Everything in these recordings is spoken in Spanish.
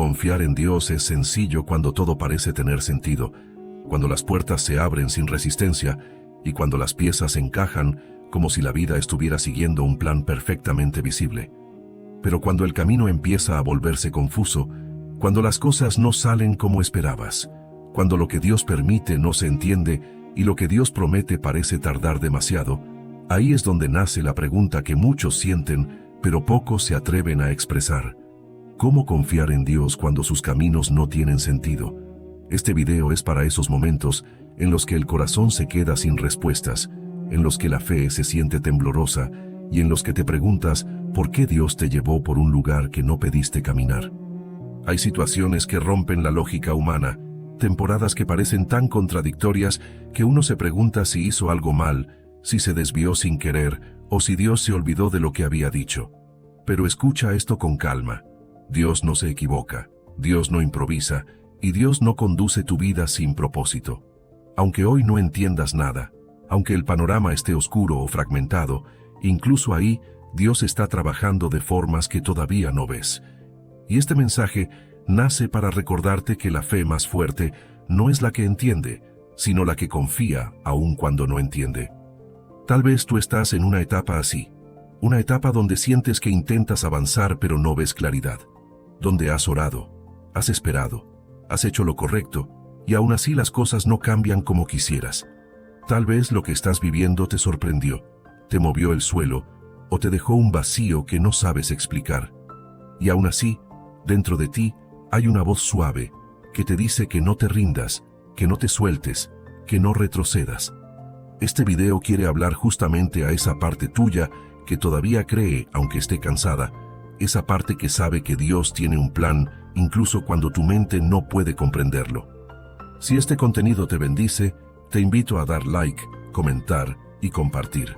Confiar en Dios es sencillo cuando todo parece tener sentido, cuando las puertas se abren sin resistencia y cuando las piezas encajan como si la vida estuviera siguiendo un plan perfectamente visible. Pero cuando el camino empieza a volverse confuso, cuando las cosas no salen como esperabas, cuando lo que Dios permite no se entiende y lo que Dios promete parece tardar demasiado, ahí es donde nace la pregunta que muchos sienten, pero pocos se atreven a expresar. ¿Cómo confiar en Dios cuando sus caminos no tienen sentido? Este video es para esos momentos en los que el corazón se queda sin respuestas, en los que la fe se siente temblorosa y en los que te preguntas por qué Dios te llevó por un lugar que no pediste caminar. Hay situaciones que rompen la lógica humana, temporadas que parecen tan contradictorias que uno se pregunta si hizo algo mal, si se desvió sin querer o si Dios se olvidó de lo que había dicho. Pero escucha esto con calma. Dios no se equivoca, Dios no improvisa y Dios no conduce tu vida sin propósito. Aunque hoy no entiendas nada, aunque el panorama esté oscuro o fragmentado, incluso ahí Dios está trabajando de formas que todavía no ves. Y este mensaje nace para recordarte que la fe más fuerte no es la que entiende, sino la que confía aun cuando no entiende. Tal vez tú estás en una etapa así, una etapa donde sientes que intentas avanzar pero no ves claridad, donde has orado, has esperado, has hecho lo correcto y aún así las cosas no cambian como quisieras. Tal vez lo que estás viviendo te sorprendió, te movió el suelo o te dejó un vacío que no sabes explicar. Y aún así, dentro de ti hay una voz suave que te dice que no te rindas, que no te sueltes, que no retrocedas. Este video quiere hablar justamente a esa parte tuya que todavía cree, aunque esté cansada, esa parte que sabe que Dios tiene un plan, incluso cuando tu mente no puede comprenderlo. Si este contenido te bendice, te invito a dar like, comentar y compartir.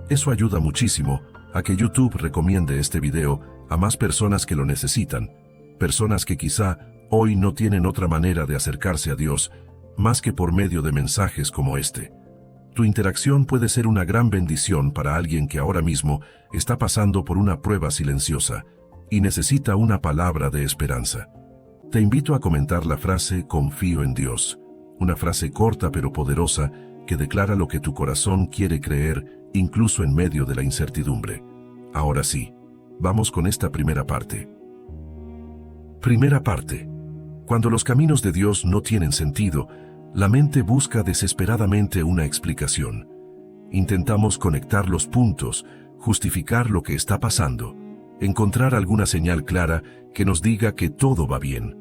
Eso ayuda muchísimo a que YouTube recomiende este video a más personas que lo necesitan, personas que quizá hoy no tienen otra manera de acercarse a Dios más que por medio de mensajes como este. Tu interacción puede ser una gran bendición para alguien que ahora mismo está pasando por una prueba silenciosa y necesita una palabra de esperanza. Te invito a comentar la frase "Confío en Dios", una frase corta pero poderosa que declara lo que tu corazón quiere creer incluso en medio de la incertidumbre. Ahora sí, vamos con esta primera parte. Primera parte. Cuando los caminos de Dios no tienen sentido, la mente busca desesperadamente una explicación. Intentamos conectar los puntos, justificar lo que está pasando, encontrar alguna señal clara que nos diga que todo va bien.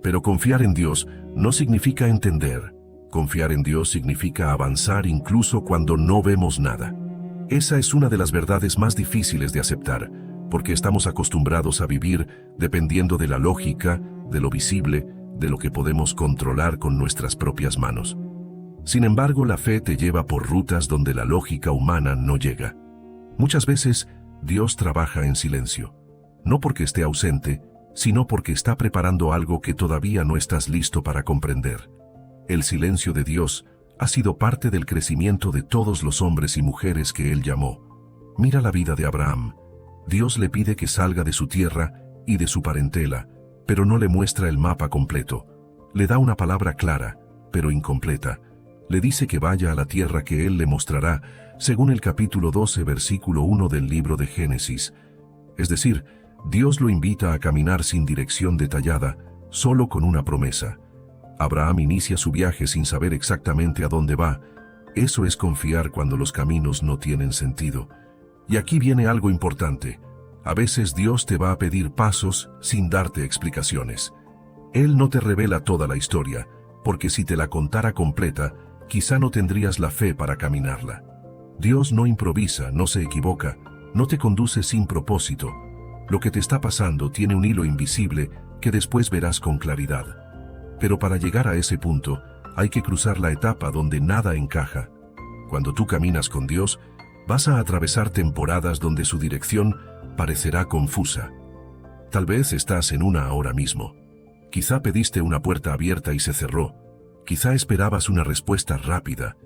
Pero confiar en Dios no significa entender. Confiar en Dios significa avanzar incluso cuando no vemos nada. Esa es una de las verdades más difíciles de aceptar, porque estamos acostumbrados a vivir dependiendo de la lógica, de lo visible, de lo que podemos controlar con nuestras propias manos. Sin embargo, la fe te lleva por rutas donde la lógica humana no llega. Muchas veces, Dios trabaja en silencio, no porque esté ausente, sino porque está preparando algo que todavía no estás listo para comprender. El silencio de Dios ha sido parte del crecimiento de todos los hombres y mujeres que Él llamó. Mira la vida de Abraham. Dios le pide que salga de su tierra y de su parentela, pero no le muestra el mapa completo. Le da una palabra clara, pero incompleta. Le dice que vaya a la tierra que Él le mostrará, según el capítulo 12, versículo 1 del libro de Génesis. Es decir, Dios lo invita a caminar sin dirección detallada, solo con una promesa. Abraham inicia su viaje sin saber exactamente a dónde va. Eso es confiar cuando los caminos no tienen sentido. Y aquí viene algo importante. A veces Dios te va a pedir pasos sin darte explicaciones. Él no te revela toda la historia, porque si te la contara completa, quizá no tendrías la fe para caminarla. Dios no improvisa, no se equivoca, no te conduce sin propósito. Lo que te está pasando tiene un hilo invisible que después verás con claridad. Pero para llegar a ese punto, hay que cruzar la etapa donde nada encaja. Cuando tú caminas con Dios, vas a atravesar temporadas donde su dirección parecerá confusa. Tal vez estás en una ahora mismo. Quizá pediste una puerta abierta y se cerró. Quizá esperabas una respuesta rápida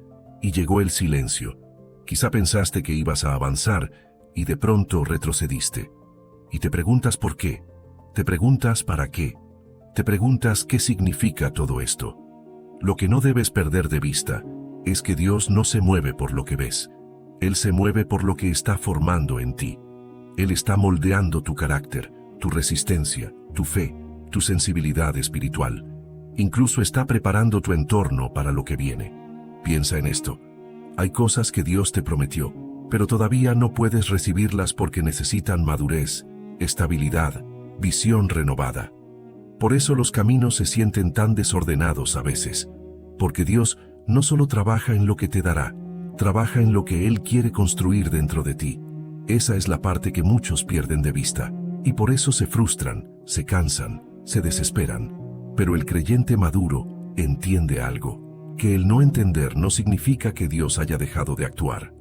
y llegó el silencio. Quizá pensaste que ibas a avanzar y de pronto retrocediste. Y te preguntas por qué. Te preguntas para qué. Te preguntas qué significa todo esto. Lo que no debes perder de vista es que Dios no se mueve por lo que ves. Él se mueve por lo que está formando en ti. Él está moldeando tu carácter, tu resistencia, tu fe, tu sensibilidad espiritual. Incluso está preparando tu entorno para lo que viene. Piensa en esto. Hay cosas que Dios te prometió, pero todavía no puedes recibirlas porque necesitan madurez, estabilidad, visión renovada. Por eso los caminos se sienten tan desordenados a veces, porque Dios no solo trabaja en lo que te dará, trabaja en lo que Él quiere construir dentro de ti. Esa es la parte que muchos pierden de vista, y por eso se frustran, se cansan, se desesperan. Pero el creyente maduro entiende algo, que el no entender no significa que Dios haya dejado de actuar.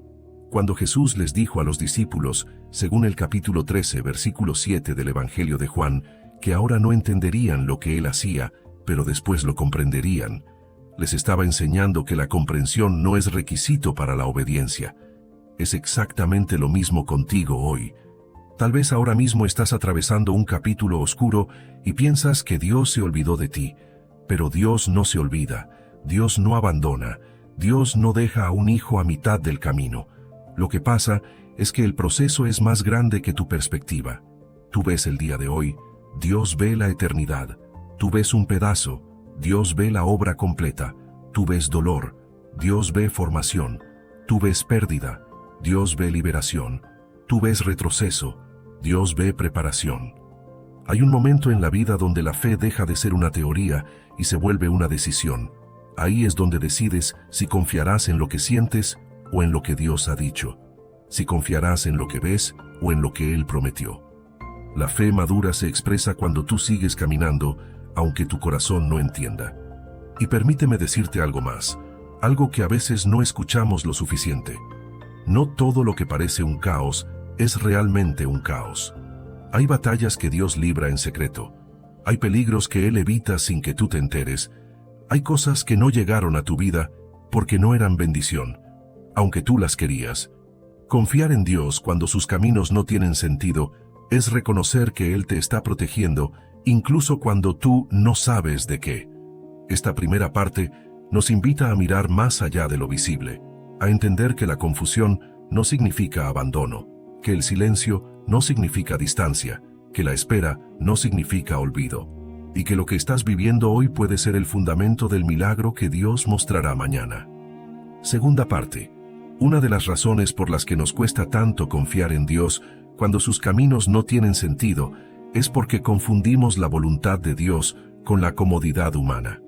Cuando Jesús les dijo a los discípulos, según el capítulo 13, versículo 7 del Evangelio de Juan, que ahora no entenderían lo que Él hacía, pero después lo comprenderían, les estaba enseñando que la comprensión no es requisito para la obediencia. Es exactamente lo mismo contigo hoy. Tal vez ahora mismo estás atravesando un capítulo oscuro y piensas que Dios se olvidó de ti, pero Dios no se olvida, Dios no abandona, Dios no deja a un hijo a mitad del camino. Lo que pasa es que el proceso es más grande que tu perspectiva. Tú ves el día de hoy, Dios ve la eternidad. Tú ves un pedazo, Dios ve la obra completa. Tú ves dolor, Dios ve formación. Tú ves pérdida, Dios ve liberación. Tú ves retroceso, Dios ve preparación. Hay un momento en la vida donde la fe deja de ser una teoría y se vuelve una decisión. Ahí es donde decides si confiarás en lo que sientes o en lo que Dios ha dicho, si confiarás en lo que ves o en lo que Él prometió. La fe madura se expresa cuando tú sigues caminando, aunque tu corazón no entienda. Y permíteme decirte algo más, algo que a veces no escuchamos lo suficiente. No todo lo que parece un caos es realmente un caos. Hay batallas que Dios libra en secreto. Hay peligros que Él evita sin que tú te enteres. Hay cosas que no llegaron a tu vida porque no eran bendición, aunque tú las querías. Confiar en Dios cuando sus caminos no tienen sentido es reconocer que Él te está protegiendo, incluso cuando tú no sabes de qué. Esta primera parte nos invita a mirar más allá de lo visible, a entender que la confusión no significa abandono, que el silencio no significa distancia, que la espera no significa olvido, y que lo que estás viviendo hoy puede ser el fundamento del milagro que Dios mostrará mañana. Segunda parte. Una de las razones por las que nos cuesta tanto confiar en Dios cuando sus caminos no tienen sentido es porque confundimos la voluntad de Dios con la comodidad humana.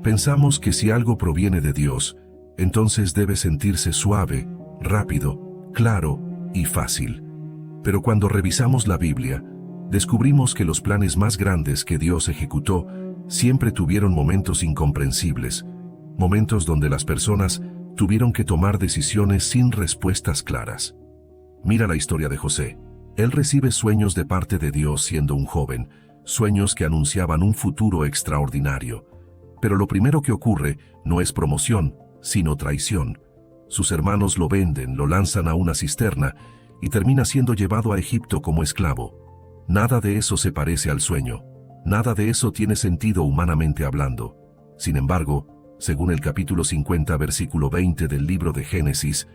Pensamos que si algo proviene de Dios, entonces debe sentirse suave, rápido, claro y fácil. Pero cuando revisamos la Biblia, descubrimos que los planes más grandes que Dios ejecutó siempre tuvieron momentos incomprensibles, momentos donde las personas tuvieron que tomar decisiones sin respuestas claras. Mira la historia de José. Él recibe sueños de parte de Dios siendo un joven, sueños que anunciaban un futuro extraordinario. Pero lo primero que ocurre no es promoción, sino traición. Sus hermanos lo venden, lo lanzan a una cisterna y termina siendo llevado a Egipto como esclavo. Nada de eso se parece al sueño. Nada de eso tiene sentido humanamente hablando. Sin embargo, según el capítulo 50, versículo 20 del libro de Génesis,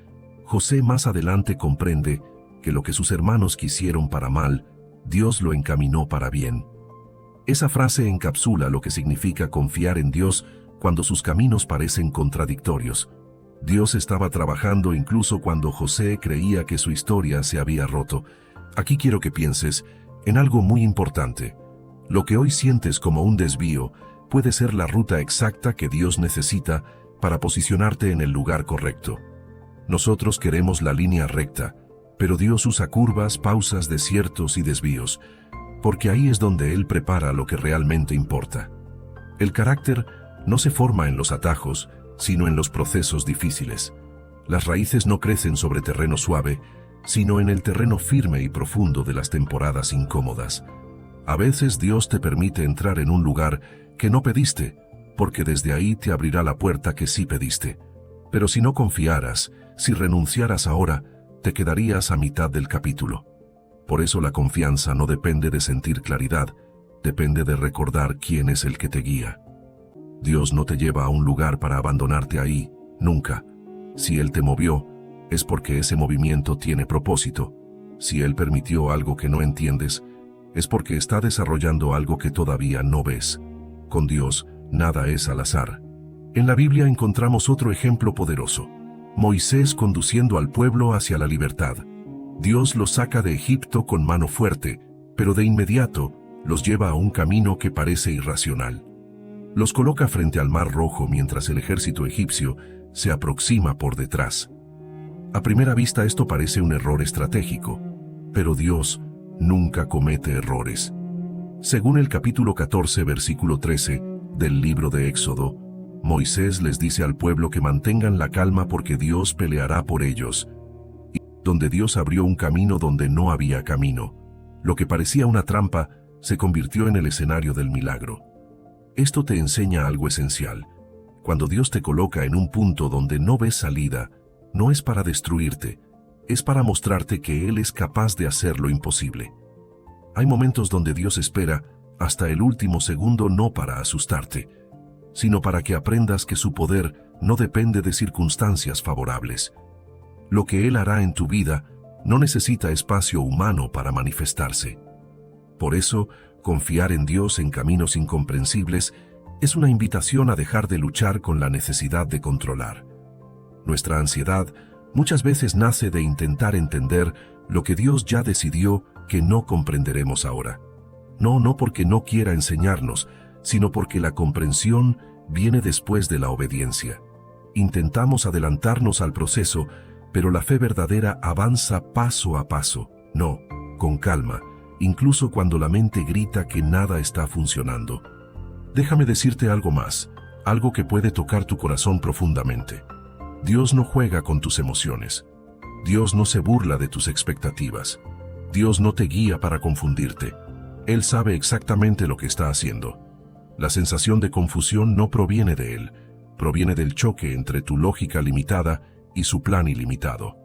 José más adelante comprende que lo que sus hermanos quisieron para mal, Dios lo encaminó para bien. Esa frase encapsula lo que significa confiar en Dios cuando sus caminos parecen contradictorios. Dios estaba trabajando incluso cuando José creía que su historia se había roto. Aquí quiero que pienses en algo muy importante. Lo que hoy sientes como un desvío puede ser la ruta exacta que Dios necesita para posicionarte en el lugar correcto. Nosotros queremos la línea recta, pero Dios usa curvas, pausas, desiertos y desvíos, porque ahí es donde Él prepara lo que realmente importa. El carácter no se forma en los atajos, sino en los procesos difíciles. Las raíces no crecen sobre terreno suave, sino en el terreno firme y profundo de las temporadas incómodas. A veces Dios te permite entrar en un lugar que no pediste, porque desde ahí te abrirá la puerta que sí pediste. Pero si no confiaras, si renunciaras ahora, te quedarías a mitad del capítulo. Por eso la confianza no depende de sentir claridad, depende de recordar quién es el que te guía. Dios no te lleva a un lugar para abandonarte ahí, nunca. Si Él te movió, es porque ese movimiento tiene propósito. Si Él permitió algo que no entiendes, es porque está desarrollando algo que todavía no ves. Con Dios, nada es al azar. En la Biblia encontramos otro ejemplo poderoso. Moisés conduciendo al pueblo hacia la libertad. Dios los saca de Egipto con mano fuerte, pero de inmediato los lleva a un camino que parece irracional. Los coloca frente al Mar Rojo mientras el ejército egipcio se aproxima por detrás. A primera vista esto parece un error estratégico, pero Dios nunca comete errores. Según el capítulo 14, versículo 13 del libro de Éxodo, Moisés les dice al pueblo que mantengan la calma porque Dios peleará por ellos. Y donde Dios abrió un camino donde no había camino. Lo que parecía una trampa se convirtió en el escenario del milagro. Esto te enseña algo esencial. Cuando Dios te coloca en un punto donde no ves salida, no es para destruirte, es para mostrarte que Él es capaz de hacer lo imposible. Hay momentos donde Dios espera hasta el último segundo no para asustarte, sino para que aprendas que su poder no depende de circunstancias favorables. Lo que Él hará en tu vida no necesita espacio humano para manifestarse. Por eso, confiar en Dios en caminos incomprensibles es una invitación a dejar de luchar con la necesidad de controlar. Nuestra ansiedad muchas veces nace de intentar entender lo que Dios ya decidió que no comprenderemos ahora. No porque no quiera enseñarnos, sino porque la comprensión viene después de la obediencia. Intentamos adelantarnos al proceso, pero la fe verdadera avanza paso a paso, no, con calma, incluso cuando la mente grita que nada está funcionando. Déjame decirte algo más, algo que puede tocar tu corazón profundamente. Dios no juega con tus emociones. Dios no se burla de tus expectativas. Dios no te guía para confundirte. Él sabe exactamente lo que está haciendo. La sensación de confusión no proviene de Él, proviene del choque entre tu lógica limitada y su plan ilimitado.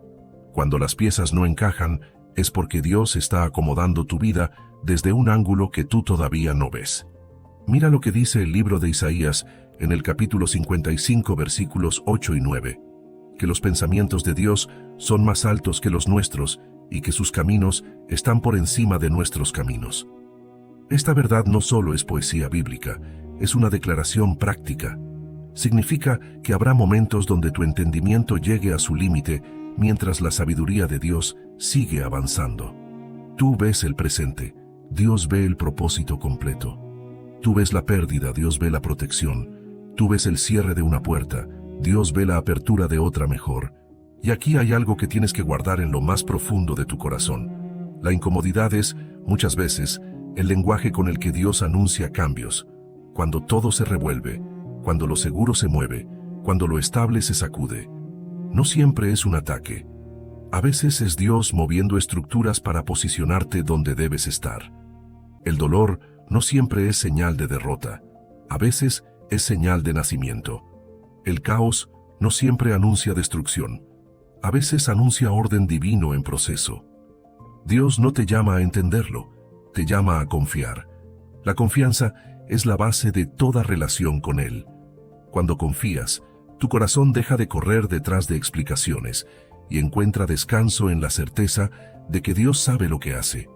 Cuando las piezas no encajan, es porque Dios está acomodando tu vida desde un ángulo que tú todavía no ves. Mira lo que dice el libro de Isaías en el capítulo 55, versículos 8 y 9, que los pensamientos de Dios son más altos que los nuestros y que sus caminos están por encima de nuestros caminos. Esta verdad no solo es poesía bíblica, es una declaración práctica. Significa que habrá momentos donde tu entendimiento llegue a su límite mientras la sabiduría de Dios sigue avanzando. Tú ves el presente, Dios ve el propósito completo. Tú ves la pérdida, Dios ve la protección. Tú ves el cierre de una puerta, Dios ve la apertura de otra mejor. Y aquí hay algo que tienes que guardar en lo más profundo de tu corazón. La incomodidad es, muchas veces, el lenguaje con el que Dios anuncia cambios. Cuando todo se revuelve, cuando lo seguro se mueve, cuando lo estable se sacude. No siempre es un ataque. A veces es Dios moviendo estructuras para posicionarte donde debes estar. El dolor no siempre es señal de derrota. A veces es señal de nacimiento. El caos no siempre anuncia destrucción. A veces anuncia orden divino en proceso. Dios no te llama a entenderlo, te llama a confiar. La confianza es la base de toda relación con Él. Cuando confías, tu corazón deja de correr detrás de explicaciones y encuentra descanso en la certeza de que Dios sabe lo que hace.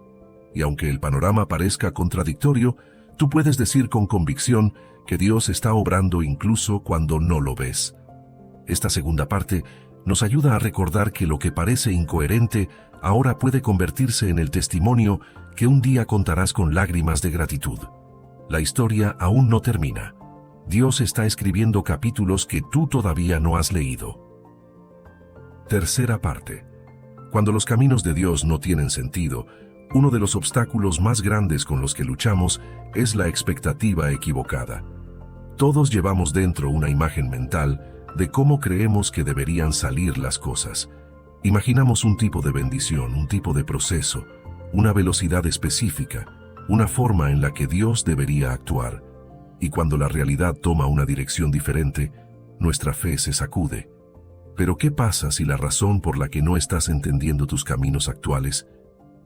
Y aunque el panorama parezca contradictorio, tú puedes decir con convicción que Dios está obrando incluso cuando no lo ves. Esta segunda parte nos ayuda a recordar que lo que parece incoherente ahora puede convertirse en el testimonio que un día contarás con lágrimas de gratitud. La historia aún no termina. Dios está escribiendo capítulos que tú todavía no has leído. Tercera parte. Cuando los caminos de Dios no tienen sentido, uno de los obstáculos más grandes con los que luchamos es la expectativa equivocada. Todos llevamos dentro una imagen mental de cómo creemos que deberían salir las cosas. Imaginamos un tipo de bendición, un tipo de proceso, una velocidad específica, una forma en la que Dios debería actuar. Y cuando la realidad toma una dirección diferente, nuestra fe se sacude. Pero ¿qué pasa si la razón por la que no estás entendiendo tus caminos actuales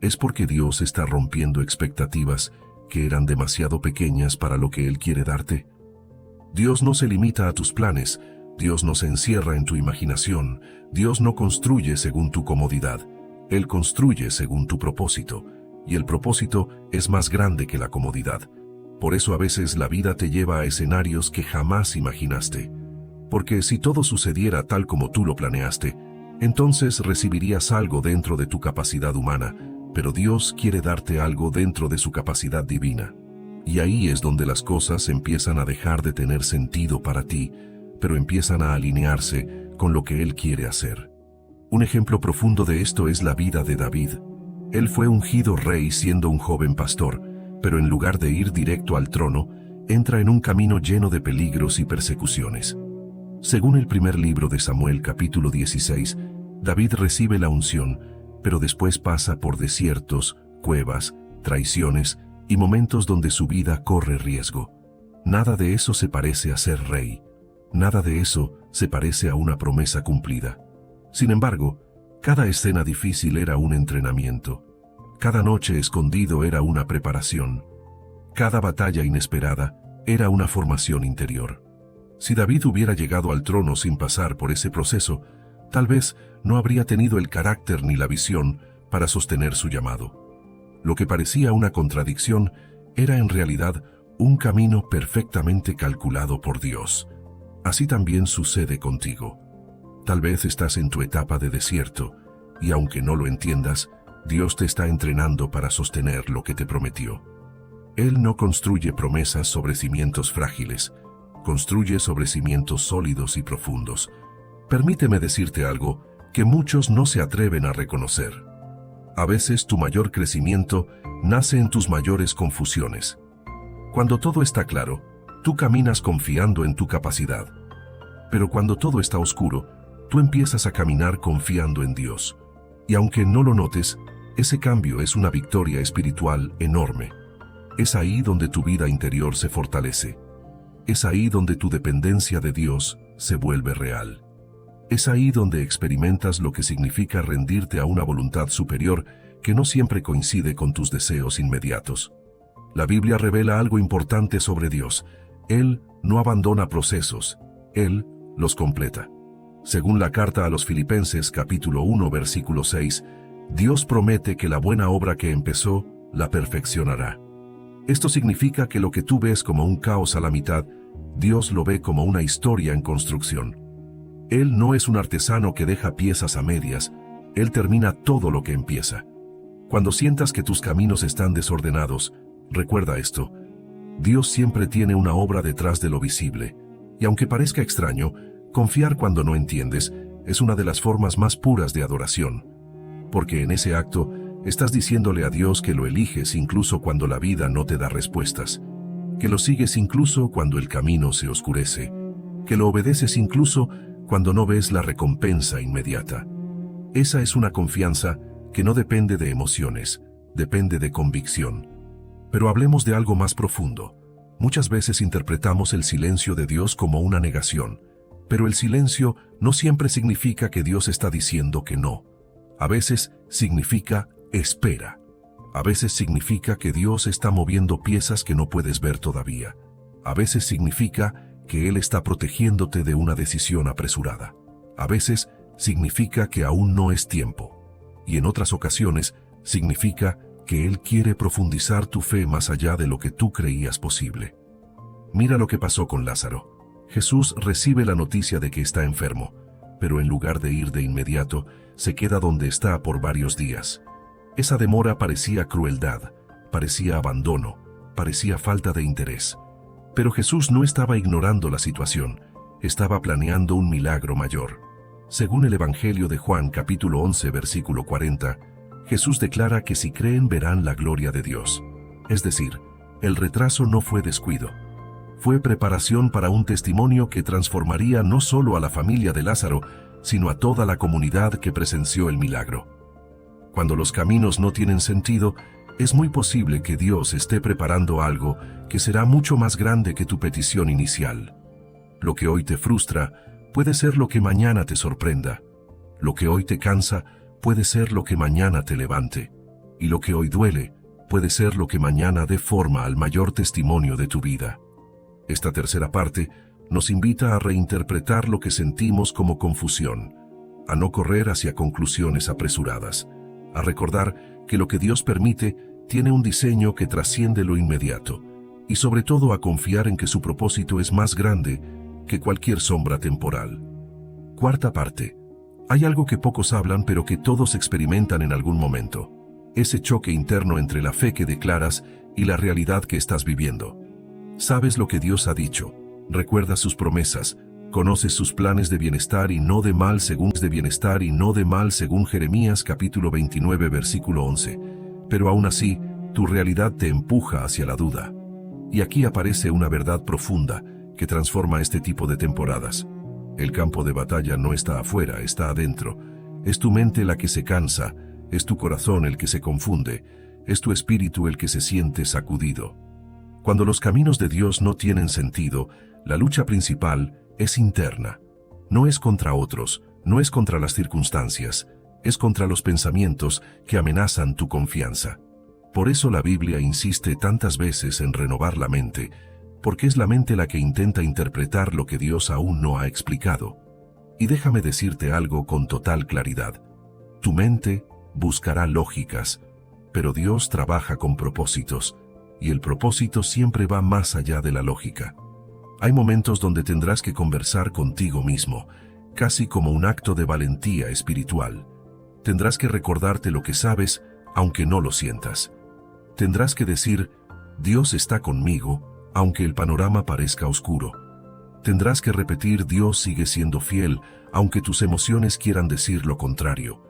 es porque Dios está rompiendo expectativas que eran demasiado pequeñas para lo que Él quiere darte? Dios no se limita a tus planes, Dios no se encierra en tu imaginación, Dios no construye según tu comodidad, Él construye según tu propósito, y el propósito es más grande que la comodidad. Por eso a veces la vida te lleva a escenarios que jamás imaginaste. Porque si todo sucediera tal como tú lo planeaste, entonces recibirías algo dentro de tu capacidad humana, pero Dios quiere darte algo dentro de su capacidad divina. Y ahí es donde las cosas empiezan a dejar de tener sentido para ti, pero empiezan a alinearse con lo que Él quiere hacer. Un ejemplo profundo de esto es la vida de David. Él fue ungido rey siendo un joven pastor, pero en lugar de ir directo al trono, entra en un camino lleno de peligros y persecuciones. Según el primer libro de Samuel capítulo 16, David recibe la unción, pero después pasa por desiertos, cuevas, traiciones y momentos donde su vida corre riesgo. Nada de eso se parece a ser rey. Nada de eso se parece a una promesa cumplida. Sin embargo, cada escena difícil era un entrenamiento. Cada noche escondido era una preparación. Cada batalla inesperada era una formación interior. Si David hubiera llegado al trono sin pasar por ese proceso, tal vez no habría tenido el carácter ni la visión para sostener su llamado. Lo que parecía una contradicción era en realidad un camino perfectamente calculado por Dios. Así también sucede contigo. Tal vez estás en tu etapa de desierto, y aunque no lo entiendas, Dios te está entrenando para sostener lo que te prometió. Él no construye promesas sobre cimientos frágiles, construye sobre cimientos sólidos y profundos. Permíteme decirte algo que muchos no se atreven a reconocer. A veces tu mayor crecimiento nace en tus mayores confusiones. Cuando todo está claro, tú caminas confiando en tu capacidad. Pero cuando todo está oscuro, tú empiezas a caminar confiando en Dios. Y aunque no lo notes, ese cambio es una victoria espiritual enorme. Es ahí donde tu vida interior se fortalece. Es ahí donde tu dependencia de Dios se vuelve real. Es ahí donde experimentas lo que significa rendirte a una voluntad superior que no siempre coincide con tus deseos inmediatos. La Biblia revela algo importante sobre Dios. Él no abandona procesos, Él los completa. Según la carta a los Filipenses capítulo 1 versículo 6, Dios promete que la buena obra que empezó, la perfeccionará. Esto significa que lo que tú ves como un caos a la mitad, Dios lo ve como una historia en construcción. Él no es un artesano que deja piezas a medias, Él termina todo lo que empieza. Cuando sientas que tus caminos están desordenados, recuerda esto: Dios siempre tiene una obra detrás de lo visible, y aunque parezca extraño, confiar cuando no entiendes es una de las formas más puras de adoración. Porque en ese acto, estás diciéndole a Dios que lo eliges incluso cuando la vida no te da respuestas, que lo sigues incluso cuando el camino se oscurece, que lo obedeces incluso cuando no ves la recompensa inmediata. Esa es una confianza que no depende de emociones, depende de convicción. Pero hablemos de algo más profundo. Muchas veces interpretamos el silencio de Dios como una negación, pero el silencio no siempre significa que Dios está diciendo que no. A veces significa espera. A veces significa que Dios está moviendo piezas que no puedes ver todavía. A veces significa que Él está protegiéndote de una decisión apresurada. A veces significa que aún no es tiempo. Y en otras ocasiones significa que Él quiere profundizar tu fe más allá de lo que tú creías posible. Mira lo que pasó con Lázaro. Jesús recibe la noticia de que está enfermo, pero en lugar de ir de inmediato, se queda donde está por varios días. Esa demora parecía crueldad, parecía abandono, parecía falta de interés. Pero Jesús no estaba ignorando la situación, estaba planeando un milagro mayor. Según el Evangelio de Juan capítulo 11 versículo 40, Jesús declara que si creen verán la gloria de Dios. Es decir, el retraso no fue descuido. Fue preparación para un testimonio que transformaría no solo a la familia de Lázaro, sino a toda la comunidad que presenció el milagro. Cuando los caminos no tienen sentido, es muy posible que Dios esté preparando algo que será mucho más grande que tu petición inicial. Lo que hoy te frustra puede ser lo que mañana te sorprenda. Lo que hoy te cansa puede ser lo que mañana te levante. Y lo que hoy duele puede ser lo que mañana dé forma al mayor testimonio de tu vida. Esta tercera parte nos invita a reinterpretar lo que sentimos como confusión, a no correr hacia conclusiones apresuradas, a recordar que lo que Dios permite tiene un diseño que trasciende lo inmediato, y sobre todo a confiar en que su propósito es más grande que cualquier sombra temporal. Cuarta parte. Hay algo que pocos hablan pero que todos experimentan en algún momento. Ese choque interno entre la fe que declaras y la realidad que estás viviendo. Sabes lo que Dios ha dicho, recuerdas sus promesas, conoces sus planes de bienestar y no de mal según Jeremías capítulo 29 versículo 11. Pero aún así, tu realidad te empuja hacia la duda. Y aquí aparece una verdad profunda que transforma este tipo de temporadas. El campo de batalla no está afuera, está adentro. Es tu mente la que se cansa, es tu corazón el que se confunde, es tu espíritu el que se siente sacudido. Cuando los caminos de Dios no tienen sentido, la lucha principal es interna. No es contra otros, no es contra las circunstancias, es contra los pensamientos que amenazan tu confianza. Por eso la Biblia insiste tantas veces en renovar la mente, porque es la mente la que intenta interpretar lo que Dios aún no ha explicado. Y déjame decirte algo con total claridad. Tu mente buscará lógicas, pero Dios trabaja con propósitos, y el propósito siempre va más allá de la lógica. Hay momentos donde tendrás que conversar contigo mismo, casi como un acto de valentía espiritual. Tendrás que recordarte lo que sabes, aunque no lo sientas. Tendrás que decir, Dios está conmigo, aunque el panorama parezca oscuro. Tendrás que repetir, Dios sigue siendo fiel, aunque tus emociones quieran decir lo contrario.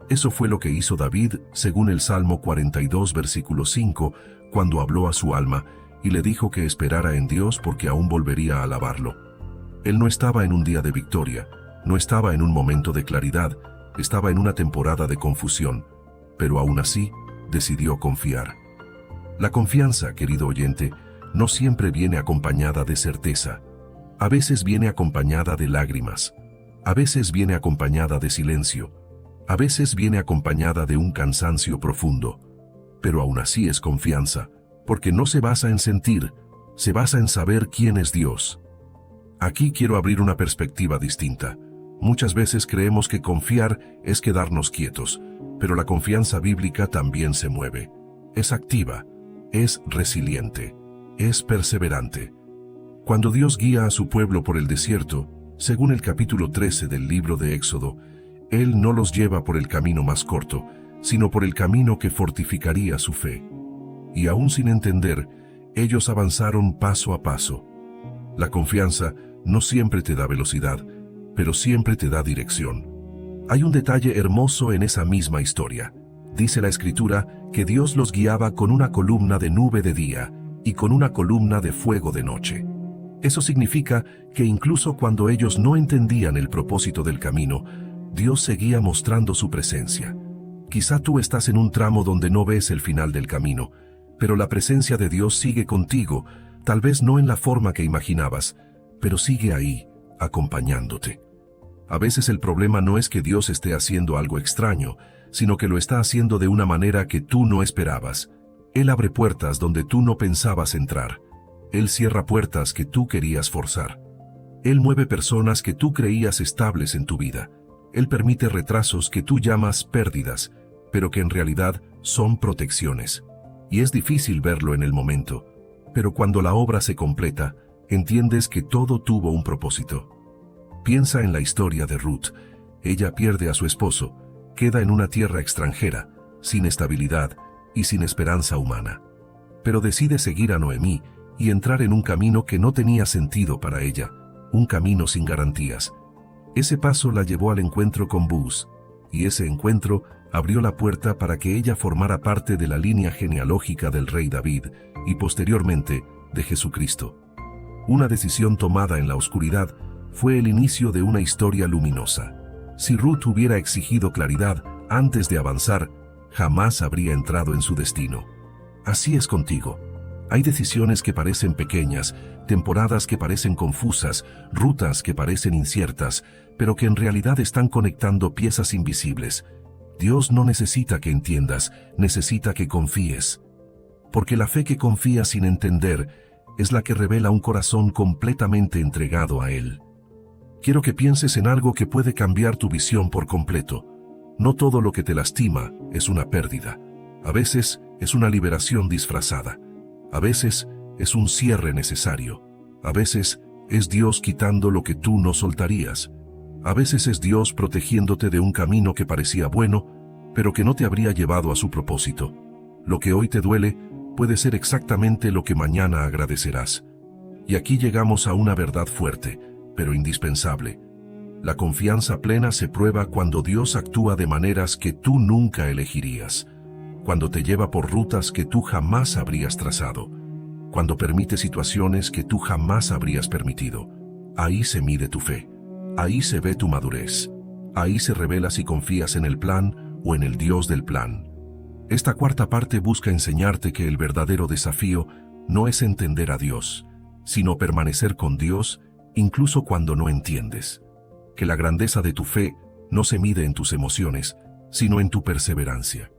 Eso fue lo que hizo David, según el Salmo 42, versículo 5, cuando habló a su alma, y le dijo que esperara en Dios porque aún volvería a alabarlo. Él no estaba en un día de victoria, no estaba en un momento de claridad, estaba en una temporada de confusión, pero aún así, decidió confiar. La confianza, querido oyente, no siempre viene acompañada de certeza. A veces viene acompañada de lágrimas. A veces viene acompañada de silencio. A veces viene acompañada de un cansancio profundo. Pero aún así es confianza, porque no se basa en sentir, se basa en saber quién es Dios. Aquí quiero abrir una perspectiva distinta. Muchas veces creemos que confiar es quedarnos quietos, pero la confianza bíblica también se mueve. Es activa, es resiliente, es perseverante. Cuando Dios guía a su pueblo por el desierto, según el capítulo 13 del libro de Éxodo, Él no los lleva por el camino más corto, sino por el camino que fortificaría su fe. Y aún sin entender, ellos avanzaron paso a paso. La confianza no siempre te da velocidad, pero siempre te da dirección. Hay un detalle hermoso en esa misma historia. Dice la Escritura que Dios los guiaba con una columna de nube de día y con una columna de fuego de noche. Eso significa que incluso cuando ellos no entendían el propósito del camino, Dios seguía mostrando su presencia. Quizá tú estás en un tramo donde no ves el final del camino, pero la presencia de Dios sigue contigo, tal vez no en la forma que imaginabas, pero sigue ahí, acompañándote. A veces el problema no es que Dios esté haciendo algo extraño, sino que lo está haciendo de una manera que tú no esperabas. Él abre puertas donde tú no pensabas entrar. Él cierra puertas que tú querías forzar. Él mueve personas que tú creías estables en tu vida. Él permite retrasos que tú llamas pérdidas, pero que en realidad son protecciones. Y es difícil verlo en el momento, pero cuando la obra se completa, entiendes que todo tuvo un propósito. Piensa en la historia de Ruth. Ella pierde a su esposo, queda en una tierra extranjera, sin estabilidad y sin esperanza humana. Pero decide seguir a Noemí y entrar en un camino que no tenía sentido para ella, un camino sin garantías. Ese paso la llevó al encuentro con Booz, y ese encuentro abrió la puerta para que ella formara parte de la línea genealógica del rey David y posteriormente de Jesucristo. Una decisión tomada en la oscuridad fue el inicio de una historia luminosa. Si Ruth hubiera exigido claridad antes de avanzar, jamás habría entrado en su destino. Así es contigo. Hay decisiones que parecen pequeñas, temporadas que parecen confusas, rutas que parecen inciertas, pero que en realidad están conectando piezas invisibles. Dios no necesita que entiendas, necesita que confíes. porque la fe que confía sin entender es la que revela un corazón completamente entregado a Él. Quiero que pienses en algo que puede cambiar tu visión por completo. No todo lo que te lastima es una pérdida. A veces es una liberación disfrazada. A veces es un cierre necesario. A veces es Dios quitando lo que tú no soltarías. A veces es Dios protegiéndote de un camino que parecía bueno, pero que no te habría llevado a su propósito. Lo que hoy te duele puede ser exactamente lo que mañana agradecerás. Y aquí llegamos a una verdad fuerte, pero indispensable. La confianza plena se prueba cuando Dios actúa de maneras que tú nunca elegirías, cuando te lleva por rutas que tú jamás habrías trazado, cuando permite situaciones que tú jamás habrías permitido. Ahí se mide tu fe, ahí se ve tu madurez, ahí se revela si confías en el plan o en el Dios del plan. Esta cuarta parte busca enseñarte que el verdadero desafío no es entender a Dios, sino permanecer con Dios incluso cuando no entiendes. Que la grandeza de tu fe no se mide en tus emociones, sino en tu perseverancia.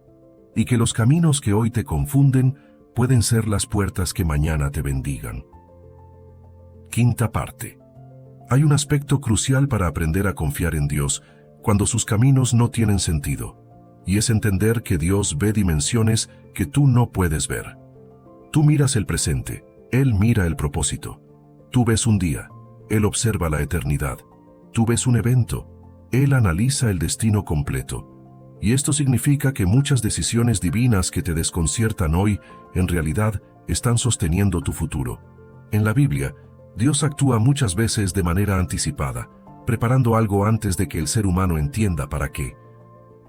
Y que los caminos que hoy te confunden pueden ser las puertas que mañana te bendigan. Quinta parte. Hay un aspecto crucial para aprender a confiar en Dios cuando sus caminos no tienen sentido, y es entender que Dios ve dimensiones que tú no puedes ver. Tú miras el presente, Él mira el propósito. Tú ves un día, Él observa la eternidad. Tú ves un evento, Él analiza el destino completo. Y esto significa que muchas decisiones divinas que te desconciertan hoy, en realidad, están sosteniendo tu futuro. En la Biblia, Dios actúa muchas veces de manera anticipada, preparando algo antes de que el ser humano entienda para qué.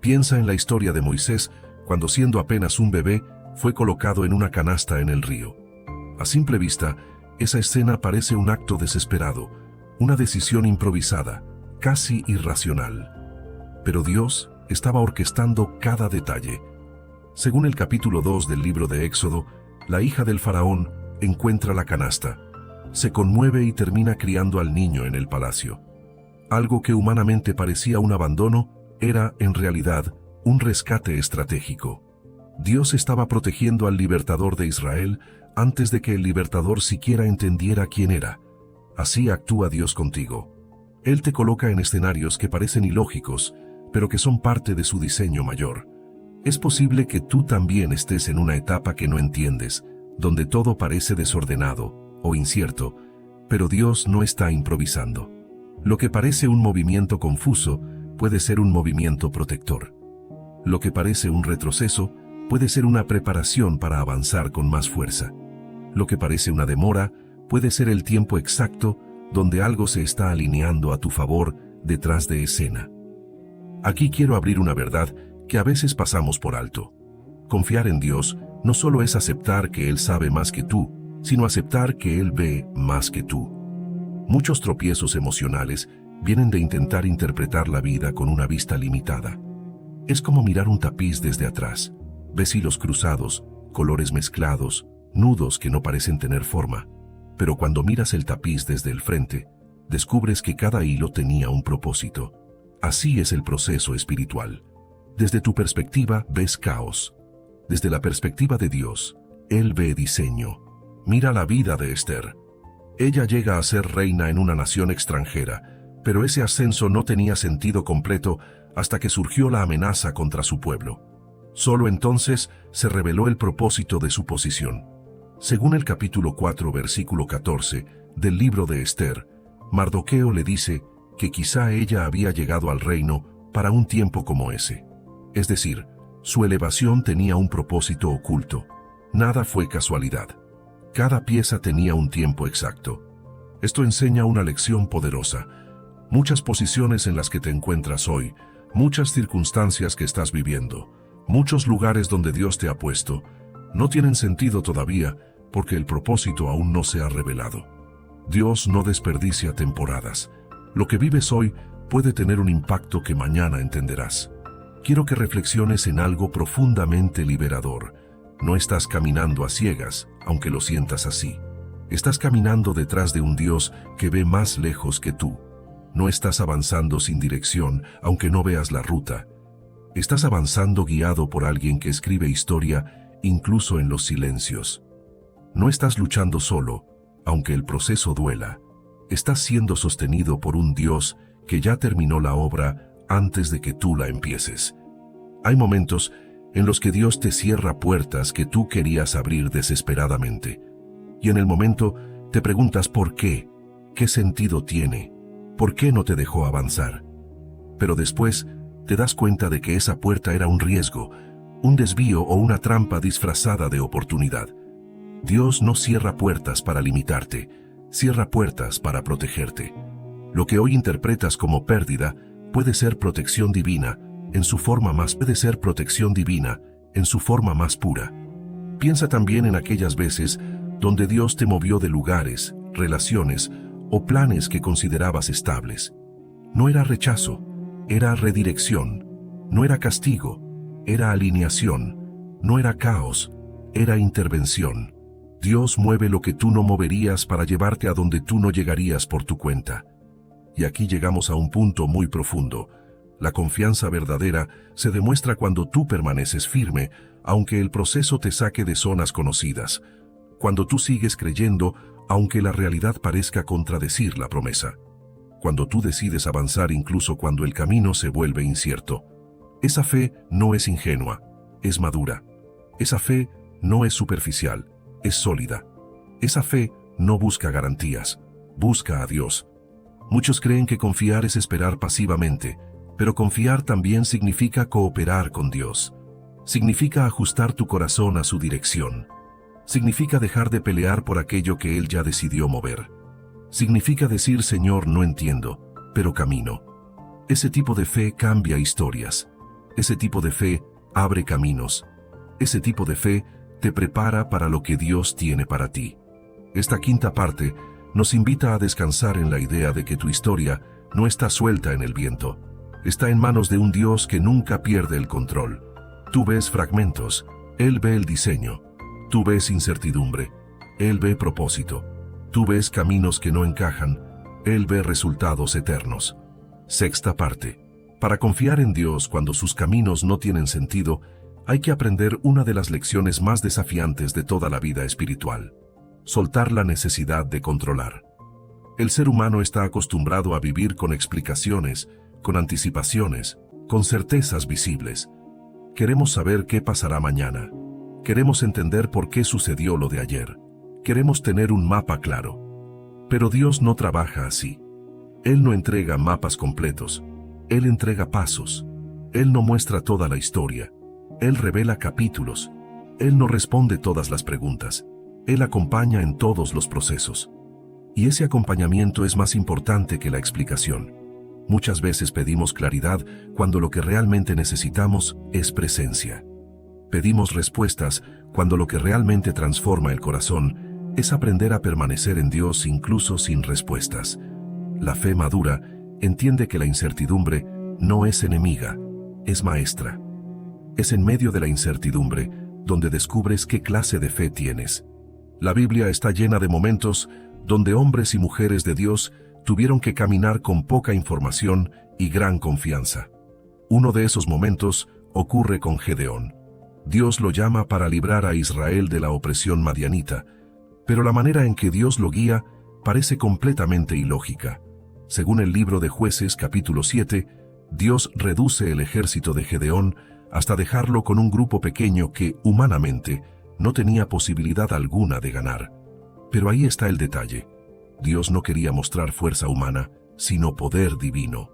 Piensa en la historia de Moisés, cuando siendo apenas un bebé, fue colocado en una canasta en el río. A simple vista, esa escena parece un acto desesperado, una decisión improvisada, casi irracional. Pero Dios estaba orquestando cada detalle. Según el capítulo 2 del libro de Éxodo, la hija del faraón encuentra la canasta, se conmueve y termina criando al niño en el palacio. Algo que humanamente parecía un abandono, era, en realidad, un rescate estratégico. Dios estaba protegiendo al libertador de Israel antes de que el libertador siquiera entendiera quién era. Así actúa Dios contigo. Él te coloca en escenarios que parecen ilógicos, pero que son parte de su diseño mayor. Es posible que tú también estés en una etapa que no entiendes, donde todo parece desordenado o incierto, pero Dios no está improvisando. Lo que parece un movimiento confuso puede ser un movimiento protector. Lo que parece un retroceso puede ser una preparación para avanzar con más fuerza. Lo que parece una demora puede ser el tiempo exacto donde algo se está alineando a tu favor detrás de escena. Aquí quiero abrir una verdad que a veces pasamos por alto. Confiar en Dios no solo es aceptar que Él sabe más que tú, sino aceptar que Él ve más que tú. Muchos tropiezos emocionales vienen de intentar interpretar la vida con una vista limitada. Es como mirar un tapiz desde atrás. Ves hilos cruzados, colores mezclados, nudos que no parecen tener forma. Pero cuando miras el tapiz desde el frente, descubres que cada hilo tenía un propósito. Así es el proceso espiritual. Desde tu perspectiva ves caos. Desde la perspectiva de Dios, Él ve diseño. Mira la vida de Esther. Ella llega a ser reina en una nación extranjera, pero ese ascenso no tenía sentido completo hasta que surgió la amenaza contra su pueblo. Solo entonces se reveló el propósito de su posición. Según el capítulo 4, versículo 14 del libro de Esther, Mardoqueo le dice que quizá ella había llegado al reino para un tiempo como ese. Es decir, su elevación tenía un propósito oculto. Nada fue casualidad. Cada pieza tenía un tiempo exacto. Esto enseña una lección poderosa. Muchas posiciones en las que te encuentras hoy, muchas circunstancias que estás viviendo, muchos lugares donde Dios te ha puesto, no tienen sentido todavía porque el propósito aún no se ha revelado. Dios no desperdicia temporadas. Lo que vives hoy puede tener un impacto que mañana entenderás. Quiero que reflexiones en algo profundamente liberador. No estás caminando a ciegas, aunque lo sientas así. Estás caminando detrás de un Dios que ve más lejos que tú. No estás avanzando sin dirección, aunque no veas la ruta. Estás avanzando guiado por alguien que escribe historia incluso en los silencios. No estás luchando solo, aunque el proceso duela. Estás siendo sostenido por un Dios que ya terminó la obra antes de que tú la empieces. Hay momentos en los que Dios te cierra puertas que tú querías abrir desesperadamente. Y en el momento te preguntas por qué, qué sentido tiene, por qué no te dejó avanzar. Pero después te das cuenta de que esa puerta era un riesgo, un desvío o una trampa disfrazada de oportunidad. Dios no cierra puertas para limitarte, cierra puertas para protegerte. Lo que hoy interpretas como pérdida puede ser protección divina en su forma más pura. Piensa también en aquellas veces donde Dios te movió de lugares, relaciones o planes que considerabas estables. No era rechazo, era redirección. No era castigo, era alineación. No era caos, era intervención. Dios mueve lo que tú no moverías para llevarte a donde tú no llegarías por tu cuenta. Y aquí llegamos a un punto muy profundo. La confianza verdadera se demuestra cuando tú permaneces firme, aunque el proceso te saque de zonas conocidas. Cuando tú sigues creyendo, aunque la realidad parezca contradecir la promesa. Cuando tú decides avanzar incluso cuando el camino se vuelve incierto. Esa fe no es ingenua, es madura. Esa fe no es superficial, es sólida. Esa fe no busca garantías, busca a Dios. Muchos creen que confiar es esperar pasivamente, pero confiar también significa cooperar con Dios. Significa ajustar tu corazón a su dirección. Significa dejar de pelear por aquello que Él ya decidió mover. Significa decir, Señor, no entiendo, pero camino. Ese tipo de fe cambia historias. Ese tipo de fe abre caminos. Ese tipo de fe te prepara para lo que Dios tiene para ti. Esta quinta parte nos invita a descansar en la idea de que tu historia no está suelta en el viento. Está en manos de un Dios que nunca pierde el control. Tú ves fragmentos, Él ve el diseño. Tú ves incertidumbre, Él ve propósito. Tú ves caminos que no encajan, Él ve resultados eternos. Sexta parte. Para confiar en Dios cuando sus caminos no tienen sentido, hay que aprender una de las lecciones más desafiantes de toda la vida espiritual. Soltar la necesidad de controlar. El ser humano está acostumbrado a vivir con explicaciones, con anticipaciones, con certezas visibles. Queremos saber qué pasará mañana. Queremos entender por qué sucedió lo de ayer. Queremos tener un mapa claro. Pero Dios no trabaja así. Él no entrega mapas completos. Él entrega pasos. Él no muestra toda la historia. Él revela capítulos. Él no responde todas las preguntas. Él acompaña en todos los procesos. Y ese acompañamiento es más importante que la explicación. Muchas veces pedimos claridad cuando lo que realmente necesitamos es presencia. Pedimos respuestas cuando lo que realmente transforma el corazón es aprender a permanecer en Dios incluso sin respuestas. La fe madura entiende que la incertidumbre no es enemiga, es maestra. Es en medio de la incertidumbre donde descubres qué clase de fe tienes. La Biblia está llena de momentos donde hombres y mujeres de Dios tuvieron que caminar con poca información y gran confianza. Uno de esos momentos ocurre con Gedeón. Dios lo llama para librar a Israel de la opresión madianita, pero la manera en que Dios lo guía parece completamente ilógica. Según el libro de Jueces capítulo 7, Dios reduce el ejército de Gedeón hasta dejarlo con un grupo pequeño que, humanamente, no tenía posibilidad alguna de ganar. Pero ahí está el detalle. Dios no quería mostrar fuerza humana, sino poder divino.